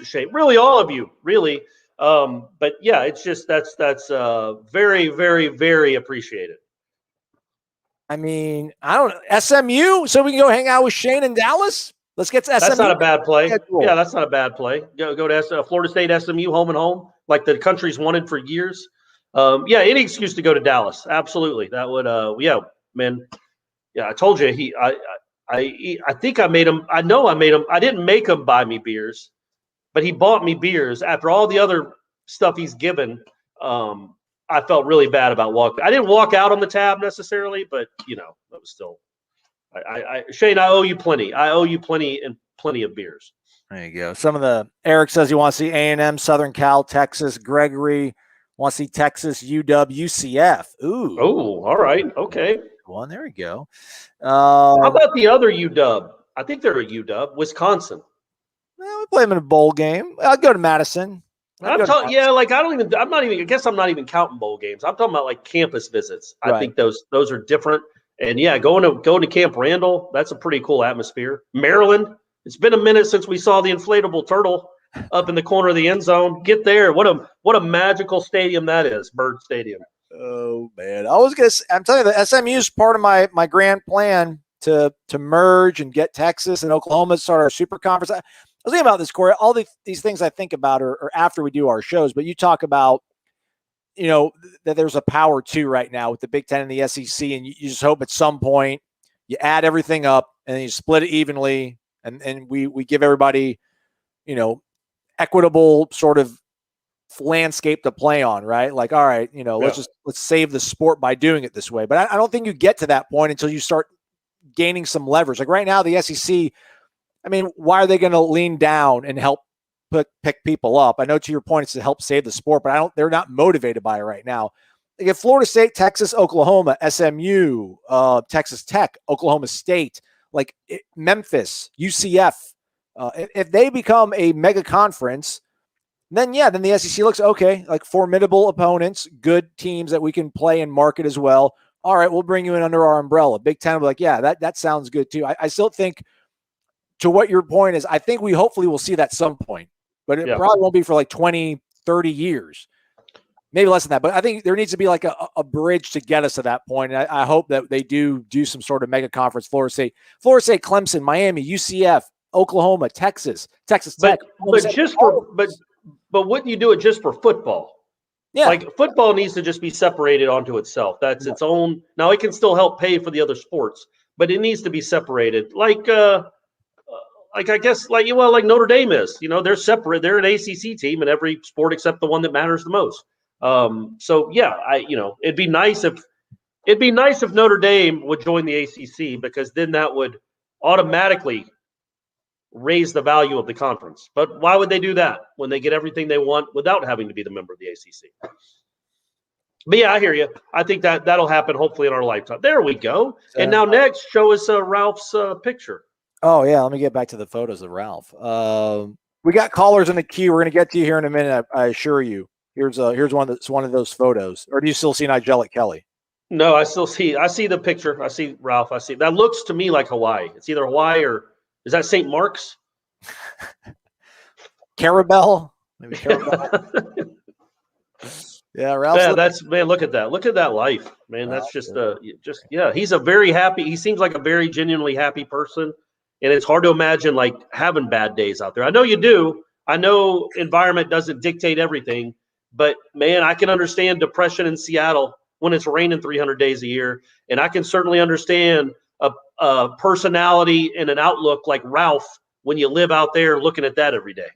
Shane? Really, all of you, really. But yeah, it's just that's very, very, very appreciated. I mean, I don't know. SMU, so we can go hang out with Shane in Dallas. Let's get to SMU. That's not a bad play. Yeah, that's not a bad play. Go to Florida State, SMU, home and home, like the country's wanted for years. Yeah, any excuse to go to Dallas. Absolutely. That would, yeah, man. Yeah, I told you, I think I made him. I know I made him. I didn't make him buy me beers, but he bought me beers after all the other stuff he's given. I felt really bad about walking. I didn't walk out on the tab necessarily, but that was still. Shane, I owe you plenty. I owe you plenty and plenty of beers. There you go. Some of the Eric says he wants to see A&M, Southern Cal, Texas. Gregory wants to see Texas, UW, UCF. Ooh. Oh, all right. Okay. Well, there we go. How about the other UW? I think they're a UW, Wisconsin. Well, we play them in a bowl game. I'll go to Madison. I guess I'm not even counting bowl games. I'm talking about like campus visits. Right. I think those are different. And yeah, going to Camp Randall, that's a pretty cool atmosphere. Maryland, it's been a minute since we saw the inflatable turtle up in the corner of the end zone. Get there. What a magical stadium that is, Bird Stadium. Oh man. I'm telling you, the SMU is part of my grand plan to merge and get Texas and Oklahoma to start our super conference. I was thinking about this, Corey. All these things I think about are after we do our shows, but you talk about that there's a power two right now with the Big Ten and the SEC, and you just hope at some point you add everything up and then you split it evenly, and we give everybody, equitable sort of landscape to play on, right? Like, all right, let's save the sport by doing it this way. But I don't think you get to that point until you start gaining some leverage. Like right now, the SEC, why are they going to lean down and help pick people up? I know to your point, it's to help save the sport, but they're not motivated by it right now. Like if Florida State, Texas, Oklahoma, SMU, Texas Tech, Oklahoma State, Memphis, UCF, if they become a mega conference, then the SEC looks okay, like formidable opponents, good teams that we can play and market as well. All right, we'll bring you in under our umbrella. Big Ten will be like, yeah, that sounds good too. I still think, to what your point is, I think we hopefully will see that some point, but it probably won't be for 20, 30 years, maybe less than that. But I think there needs to be a bridge to get us to that point. And I hope that they do some sort of mega conference. Florida State, Clemson, Miami, UCF, Oklahoma, Texas Tech. But wouldn't you do it just for football? Yeah. Like football needs to just be separated onto itself. That's its own. Now it can still help pay for the other sports, but it needs to be separated. Like Notre Dame is, they're separate. They're an ACC team in every sport except the one that matters the most. It'd be nice if Notre Dame would join the ACC, because then that would automatically raise the value of the conference. But why would they do that when they get everything they want without having to be the member of the ACC? But yeah, I hear you. I think that'll happen hopefully in our lifetime. There we go. And now next, show us Ralph's picture. Oh yeah, let me get back to the photos of Ralph. We got callers in the queue. We're going to get to you here in a minute. I assure you. Here's one of those photos. Or do you still see Nigel Kelly? No, I see the picture. I see Ralph. I see that looks to me like Hawaii. It's either Hawaii or is that St. Mark's? Carabel? Maybe Carabel. Yeah, Ralph. Yeah, look at that. Look at that life, man. That's just he's a very happy. He seems like a very genuinely happy person. And it's hard to imagine having bad days out there. I know you do. I know environment doesn't dictate everything, but man, I can understand depression in Seattle when it's raining 300 days a year. And I can certainly understand a personality and an outlook like Ralph when you live out there looking at that every day.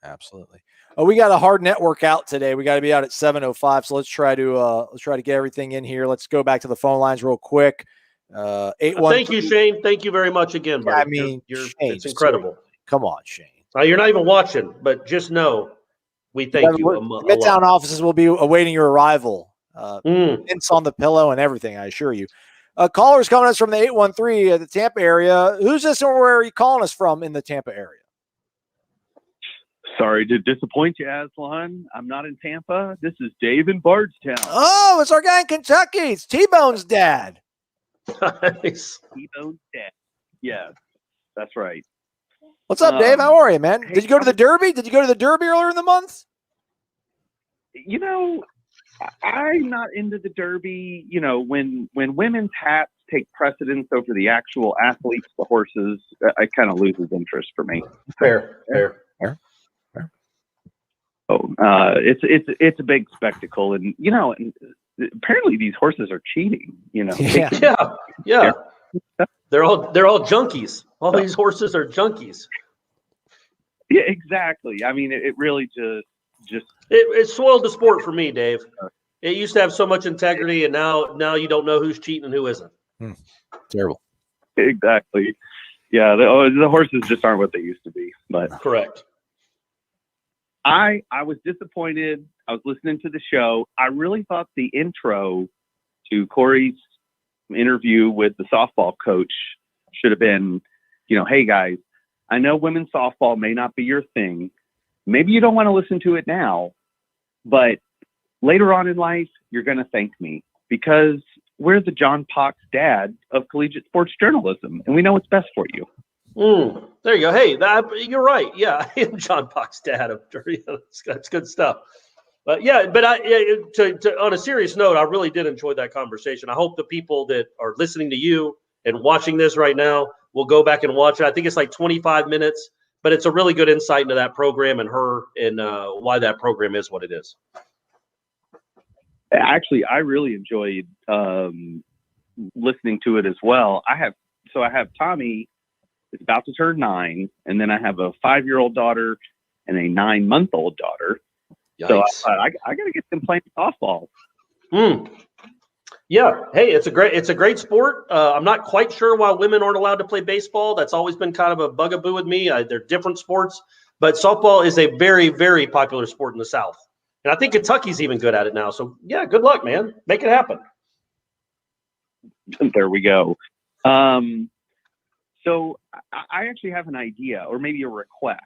Absolutely. Oh, we got a hard network out today. We got to be out at 7:05. So let's try to get everything in here. Let's go back to the phone lines real quick. 813. Thank you, Shane. Thank you very much again, buddy. Shane, it's incredible. Come on, Shane. You're not even watching, but just know we thank you. Midtown offices will be awaiting your arrival. Hints on the pillow and everything, I assure you. Callers coming us from the 813 the Tampa area. Who's this or where are you calling us from in the Tampa area? Sorry to disappoint you, Aslan. I'm not in Tampa. This is Dave in Bardstown. Oh, it's our guy in Kentucky. It's T-Bone's dad. Nice. T-Bone's dad. Yeah, that's right. What's up, Dave? How are you, man? Did you go to the Derby? Did you go to the Derby earlier in the month? I'm not into the Derby. When women's hats take precedence over the actual athletes, the horses, it kind of loses interest for me. Fair. Oh, it's a big spectacle, and and apparently these horses are cheating. Yeah. They're all junkies. All these horses are junkies. Yeah, exactly. I mean, it really just it spoiled the sport for me, Dave. It used to have so much integrity, and now you don't know who's cheating and who isn't. Terrible. Exactly. Yeah, the horses just aren't what they used to be. But correct. I was disappointed. I was listening to the show. I really thought the intro to Corey's interview with the softball coach should have been, hey guys, I know women's softball may not be your thing. Maybe you don't want to listen to it now, but later on in life, you're going to thank me because we're the John Pox dad of collegiate sports journalism, and we know what's best for you. There you go. Hey, you're right. Yeah, I am John Pox's dad. That's good stuff. But on a serious note, I really did enjoy that conversation. I hope the people that are listening to you and watching this right now will go back and watch it. I think it's like 25 minutes, but it's a really good insight into that program and her and why that program is what it is. Actually, I really enjoyed listening to it as well. I have Tommy is about to turn 9, and then I have a 5-year-old daughter and a 9-month-old daughter. Yikes. So I thought I got to get them playing softball. Yeah. Hey, it's a great sport. I'm not quite sure why women aren't allowed to play baseball. That's always been kind of a bugaboo with me. They're different sports, but softball is a very, very popular sport in the South. And I think Kentucky's even good at it now. So, yeah, good luck, man. Make it happen. There we go. So I actually have an idea or maybe a request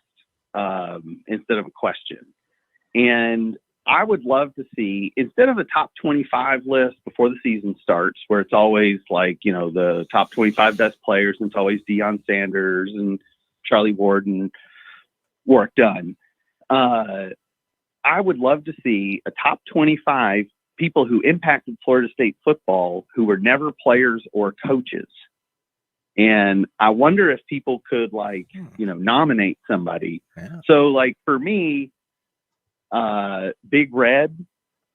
instead of a question. And I would love to see, instead of a top 25 list before the season starts, where it's always like, the top 25 best players, and it's always Deion Sanders and Charlie Ward and work done. I would love to see a top 25 people who impacted Florida State football who were never players or coaches. And I wonder if people could nominate somebody. Yeah. So like for me, Big Red,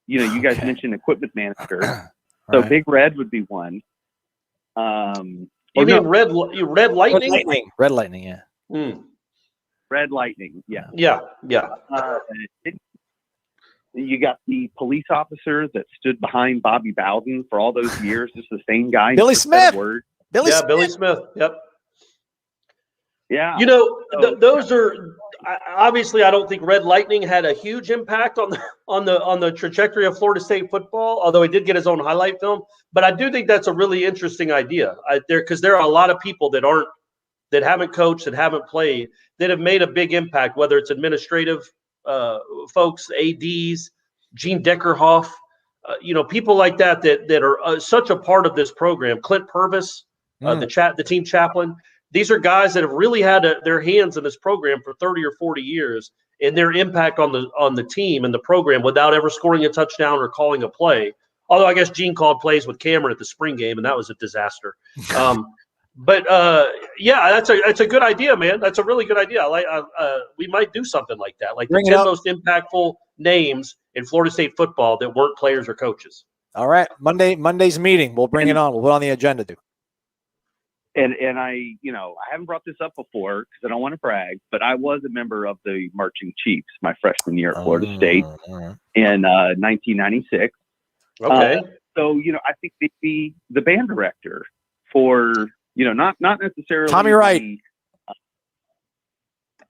you guys mentioned equipment manager. So right. Big Red would be one. You mean Red Lightning? Red Lightning, yeah. Red Lightning, yeah. Yeah. You got the police officer that stood behind Bobby Bowden for all those years. It's the same guy. Billy Smith. Billy Smith. Yep. Yeah. Those are obviously. I don't think Red Lightning had a huge impact on the trajectory of Florida State football, although he did get his own highlight film. But I do think that's a really interesting idea because there are a lot of people that haven't coached, that haven't played, that have made a big impact. Whether it's administrative folks, ADs, Gene Deckerhoff, people like that are such a part of this program. Clint Purvis, the team chaplain. These are guys that have really had their hands in this program for 30 or 40 years, and their impact on the team and the program without ever scoring a touchdown or calling a play. Although I guess Gene called plays with Cameron at the spring game, and that was a disaster. But that's a good idea, man. That's a really good idea. We might do something like that, like the 10 most impactful names in Florida State football that weren't players or coaches. All right, Monday's meeting. We'll bring it on. We'll put it on the agenda, too. And I haven't brought this up before because I don't want to brag, but I was a member of the Marching Chiefs my freshman year at Florida State in 1996. Okay. So I think the band director for not necessarily Tommy Wright.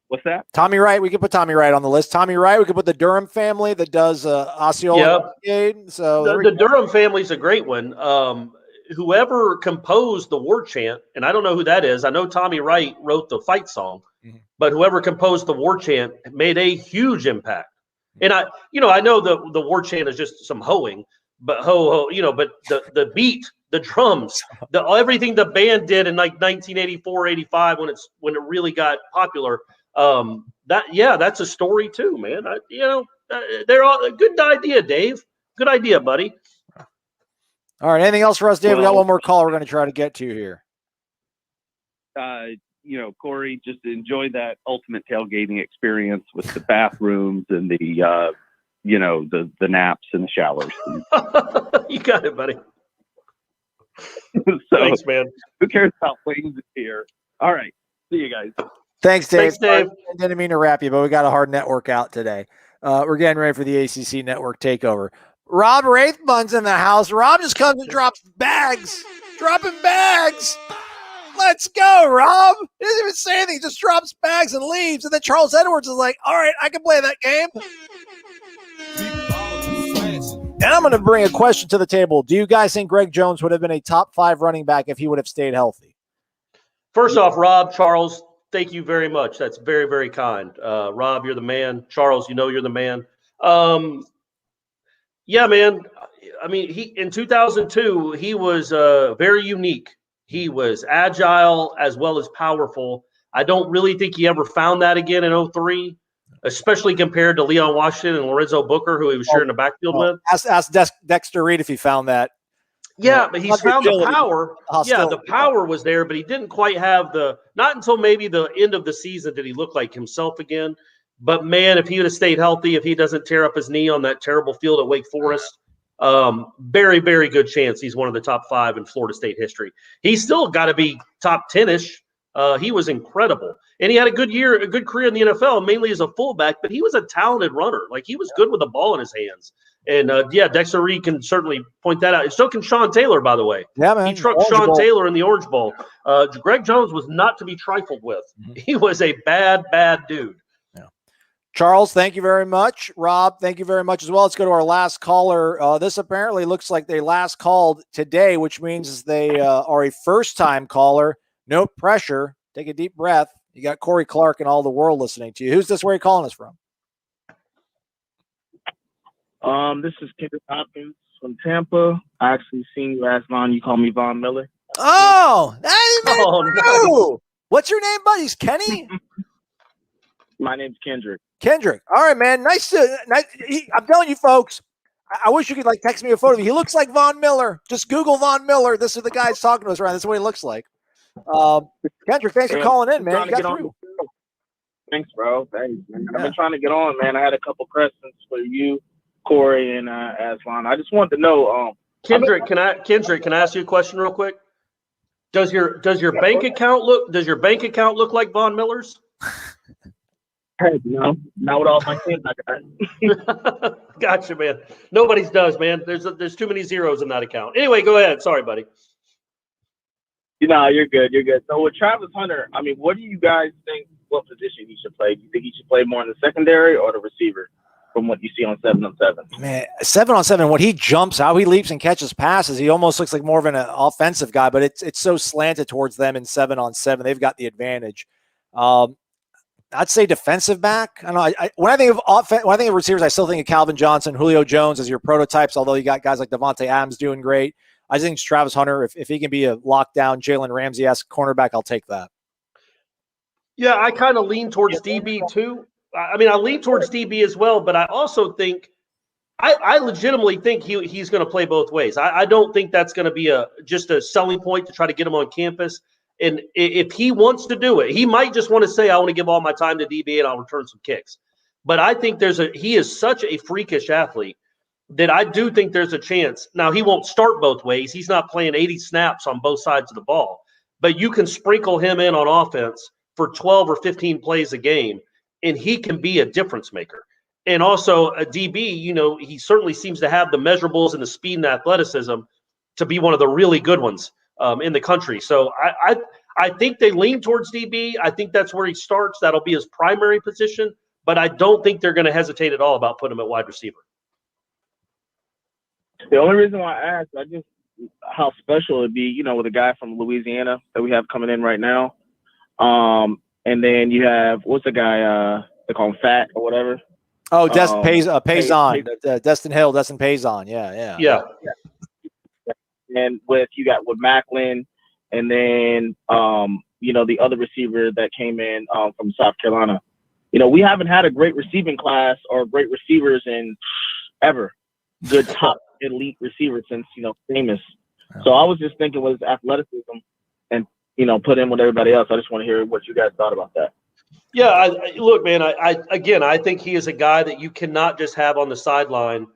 What's that? Tommy Wright. We could put Tommy Wright on the list. Tommy Wright. We could put the Durham family that does Osceola. Yep. So the Durham family's a great one. Whoever composed the war chant, and I don't know who that is. I know Tommy Wright wrote the fight song, but whoever composed the war chant made a huge impact. And I know the war chant is just some hoeing, but but the beat, the drums, everything the band did in like 1984, 85 when it really got popular. That's a story too, man. They're all a good idea, Dave. Good idea, buddy. All right. Anything else for us, Dave? We got one more call we're going to try to get to here. Corey, just enjoy that ultimate tailgating experience with the bathrooms and the naps and the showers. You got it, buddy. So, Thanks, man. who cares about wings here? All right. See you guys. Thanks, Dave. Thanks, Dave. I didn't mean to wrap you, but we got a hard network out today. We're getting ready for the ACC network takeover. Rob Wraithbun's in the house. Rob just comes and drops bags. Dropping bags. Let's go, Rob. He doesn't even say anything. He just drops bags and leaves. And then Charles Edwards is like, all right, I can play that game. And I'm going to bring a question to the table. Do you guys think Greg Jones would have been a top 5 running back if he would have stayed healthy? First off, Rob, Charles, thank you very much. That's very, very kind. Rob, you're the man. Charles, you're the man. Yeah, man. I mean, in 2002, he was very unique. He was agile as well as powerful. I don't really think he ever found that again in 2003, especially compared to Leon Washington and Lorenzo Booker, who he was sharing the backfield with. Ask Dexter Reed if he found that. Yeah, but he's found the power. Yeah, the power was there, but he didn't quite have not until maybe the end of the season did he look like himself again. But, man, if he would have stayed healthy, if he doesn't tear up his knee on that terrible field at Wake Forest, very, very good chance he's one of the top 5 in Florida State history. He's still got to be top 10-ish. He was incredible. And he had a good career in the NFL, mainly as a fullback, but he was a talented runner. Like, he was good with the ball in his hands. And, Dexter Reed can certainly point that out. And so can Sean Taylor, by the way. Yeah, man. He trucked Sean Taylor in the Orange Bowl. Greg Jones was not to be trifled with. Mm-hmm. He was a bad, bad dude. Charles, thank you very much. Rob, thank you very much as well. Let's go to our last caller. This apparently looks like they last called today, which means they are a first-time caller. No pressure. Take a deep breath. You got Corey Clark and all the world listening to you. Who's this? Where are you calling us from? This is Kendrick Hopkins from Tampa. I actually seen you last night. You call me Von Miller. Oh, that is nice. What's your name, buddy? Is Kenny? My name's Kendrick. Kendrick. All right, man. I'm telling you, folks, I wish you could text me a photo of him. He looks like Von Miller. Just Google Von Miller. This is the guy that's talking to us around. This is what he looks like. Kendrick, thanks for calling in, man. You got through. Thanks, bro. Thanks, man. I've been trying to get on, man. I had a couple questions for you, Corey, and Aslan. I just wanted to know, Kendrick, can I ask you a question real quick? Does your bank account look like Von Miller's? No, not with all my kids I got. Gotcha, man. Nobody's does, man. There's too many zeros in that account. Anyway, go ahead. Sorry, buddy. You're good. You're good. So with Travis Hunter, I mean, what do you guys think? What position he should play? Do you think he should play more in the secondary or the receiver? From what you see on 7-on-7, man, 7-on-7. What he jumps, how he leaps and catches passes, he almost looks like more of an offensive guy. But it's so slanted towards them in 7-on-7. They've got the advantage. I'd say defensive back. I don't know. When I think of receivers, I still think of Calvin Johnson, Julio Jones as your prototypes. Although you got guys like Devontae Adams doing great, I think it's Travis Hunter. If he can be a lockdown Jalen Ramsey-esque cornerback, I'll take that. Yeah, I kind of lean towards DB too. I mean, I lean towards DB as well, but I also think I legitimately think he's going to play both ways. I don't think that's going to be just a selling point to try to get him on campus. And if he wants to do it, he might just want to say, I want to give all my time to DB and I'll return some kicks. But I think he is such a freakish athlete that I do think there's a chance. Now, he won't start both ways. He's not playing 80 snaps on both sides of the ball. But you can sprinkle him in on offense for 12 or 15 plays a game, and he can be a difference maker. And also a DB, he certainly seems to have the measurables and the speed and athleticism to be one of the really good ones in the country. So I think they lean towards DB. I think that's where he starts. That'll be his primary position. But I don't think they're going to hesitate at all about putting him at wide receiver. The only reason why I asked, how special it'd be, with a guy from Louisiana that we have coming in right now. And then you have, what's the guy, they call him Fat or whatever? Oh, Destin Payson. Destin Hill, Destin Payson. Yeah. And with Macklin, and then, the other receiver that came in from South Carolina. We haven't had a great receiving class or great receivers in ever. Good top elite receivers since, famous. So I was just thinking with his athleticism and, put in with everybody else. I just want to hear what you guys thought about that. Yeah, look, man, I think he is a guy that you cannot just have on the sideline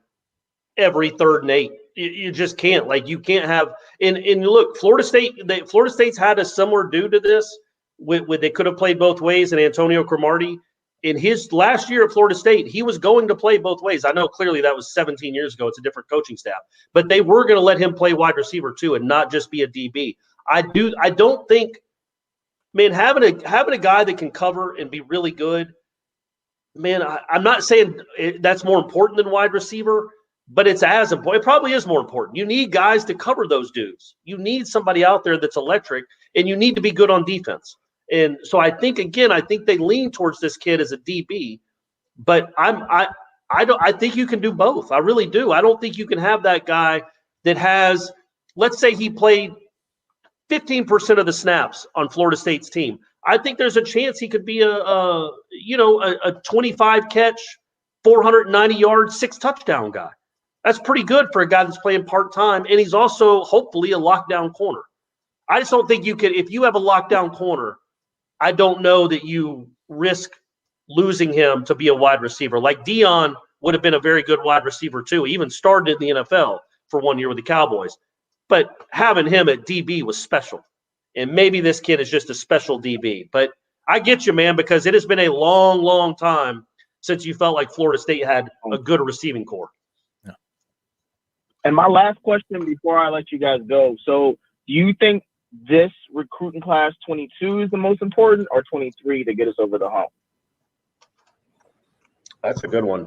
every 3rd and 8. You just can't. Like, you can't have – and look, Florida State's had a similar due to this. With they could have played both ways, and Antonio Cromartie, in his last year at Florida State, he was going to play both ways. I know clearly that was 17 years ago. It's a different coaching staff. But they were going to let him play wide receiver too and not just be a DB. I don't think – man, having a guy that can cover and be really good, man, I'm not saying that's more important than wide receiver, but it's as important. It probably is more important. You need guys to cover those dudes. You need somebody out there that's electric, and you need to be good on defense. And so I think they lean towards this kid as a DB, but I think you can do both. I really do. I don't think you can have that guy that has, let's say he played 15% of the snaps on Florida State's team. I think there's a chance he could be a 25 catch, 490 yards, 6 touchdown guy. That's pretty good for a guy that's playing part-time, and he's also hopefully a lockdown corner. I just don't think you could, if you have a lockdown corner, I don't know that you risk losing him to be a wide receiver. Like Dion would have been a very good wide receiver too. He even started in the NFL for 1 year with the Cowboys. But having him at DB was special. And maybe this kid is just a special DB. But I get you, man, because it has been a long, long time since you felt like Florida State had a good receiving core. Yeah. And my last question before I let you guys go. So do you think this recruiting class 22 is the most important, or 23 to get us over the hump? That's a good one.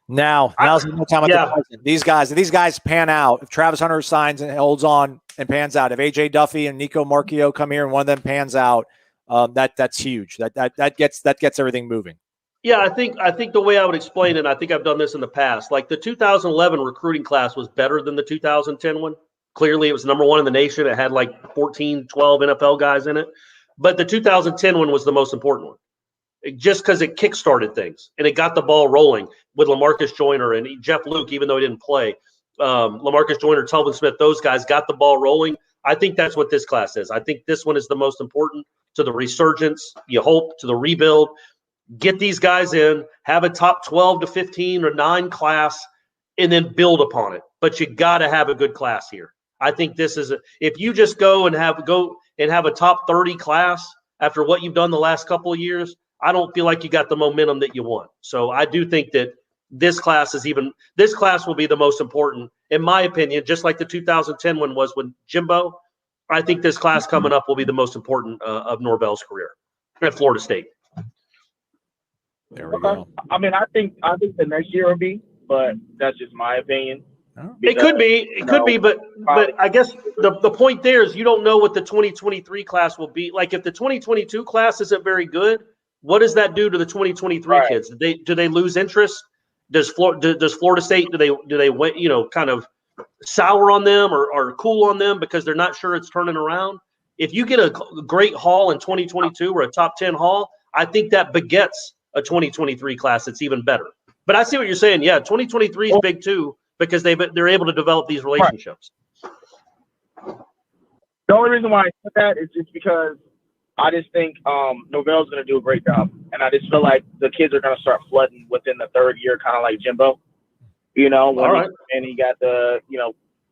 Now's the time at the present. These guys pan out. If Travis Hunter signs and holds on and pans out, if AJ Duffy and Nico Marchio come here and one of them pans out, that's huge. That gets everything moving. Yeah, I think the way I would explain it, I think I've done this in the past. Like the 2011 recruiting class was better than the 2010 one. Clearly, it was number 1 in the nation. It had like 14, 12 NFL guys in it. But the 2010 one was the most important one. Just because it kickstarted things and it got the ball rolling with LaMarcus Joyner and Jeff Luke, even though he didn't play. LaMarcus Joyner, Telvin Smith, those guys got the ball rolling. I think that's what this class is. I think this one is the most important to the resurgence, you hope, to the rebuild. Get these guys in, have a top 12 to 15 or 9 class, and then build upon it. But you got to have a good class here. I think this is if you just go and have a top 30 class after what you've done the last couple of years, I don't feel like you got the momentum that you want. So I do think that this class will be the most important, in my opinion, just like the 2010 one was with Jimbo. I think this class coming up will be the most important of Norvell's career at Florida State. There we go. I mean, I think the next year will be, but that's just my opinion. It could be, but I guess the point there is you don't know what the 2023 class will be. Like if the 2022 class isn't very good, what does that do to the 2023 kids? Do they lose interest? Does Florida State do they kind of sour on them or cool on them because they're not sure it's turning around? If you get a great haul in 2022 or a top 10 haul, I think that begets a 2023 class that's even better. But I see what you're saying. Yeah, 2023 is big too, because they're able to develop these relationships. The only reason why I said that is just because I just think Norvell's going to do a great job. And I just feel like the kids are going to start flooding within the 3rd year, kind of like Jimbo. He got the,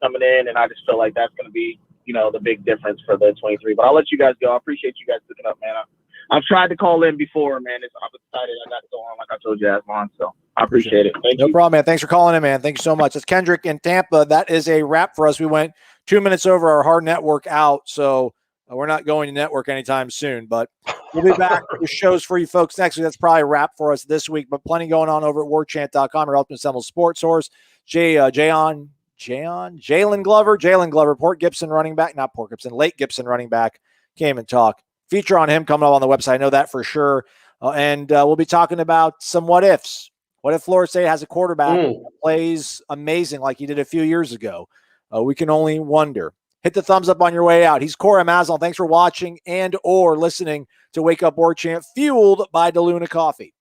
coming in, and I just feel like that's going to be, the big difference for the 23. But I'll let you guys go. I appreciate you guys picking up, man. I've tried to call in before, man. I'm excited. I got to go on, like I told you, Aslan. So I appreciate it. Thank you. No problem, man. Thanks for calling in, man. Thank you so much. It's Kendrick in Tampa. That is a wrap for us. We went 2 minutes over our hard network out, so we're not going to network anytime soon. But we'll be back with shows for you folks next week. That's probably a wrap for us this week, but plenty going on over at warchant.com, your ultimate Seminoles sports source. Jalen Glover, Lake Gibson running back, came and talked. Feature on him coming up on the website. I know that for sure. And we'll be talking about some what ifs. What if Florida State has a quarterback that plays amazing like he did a few years ago? We can only wonder. Hit the thumbs up on your way out. He's Corey Maslin. Thanks for watching and or listening to Wake Up Warchant, fueled by DeLuna Coffee.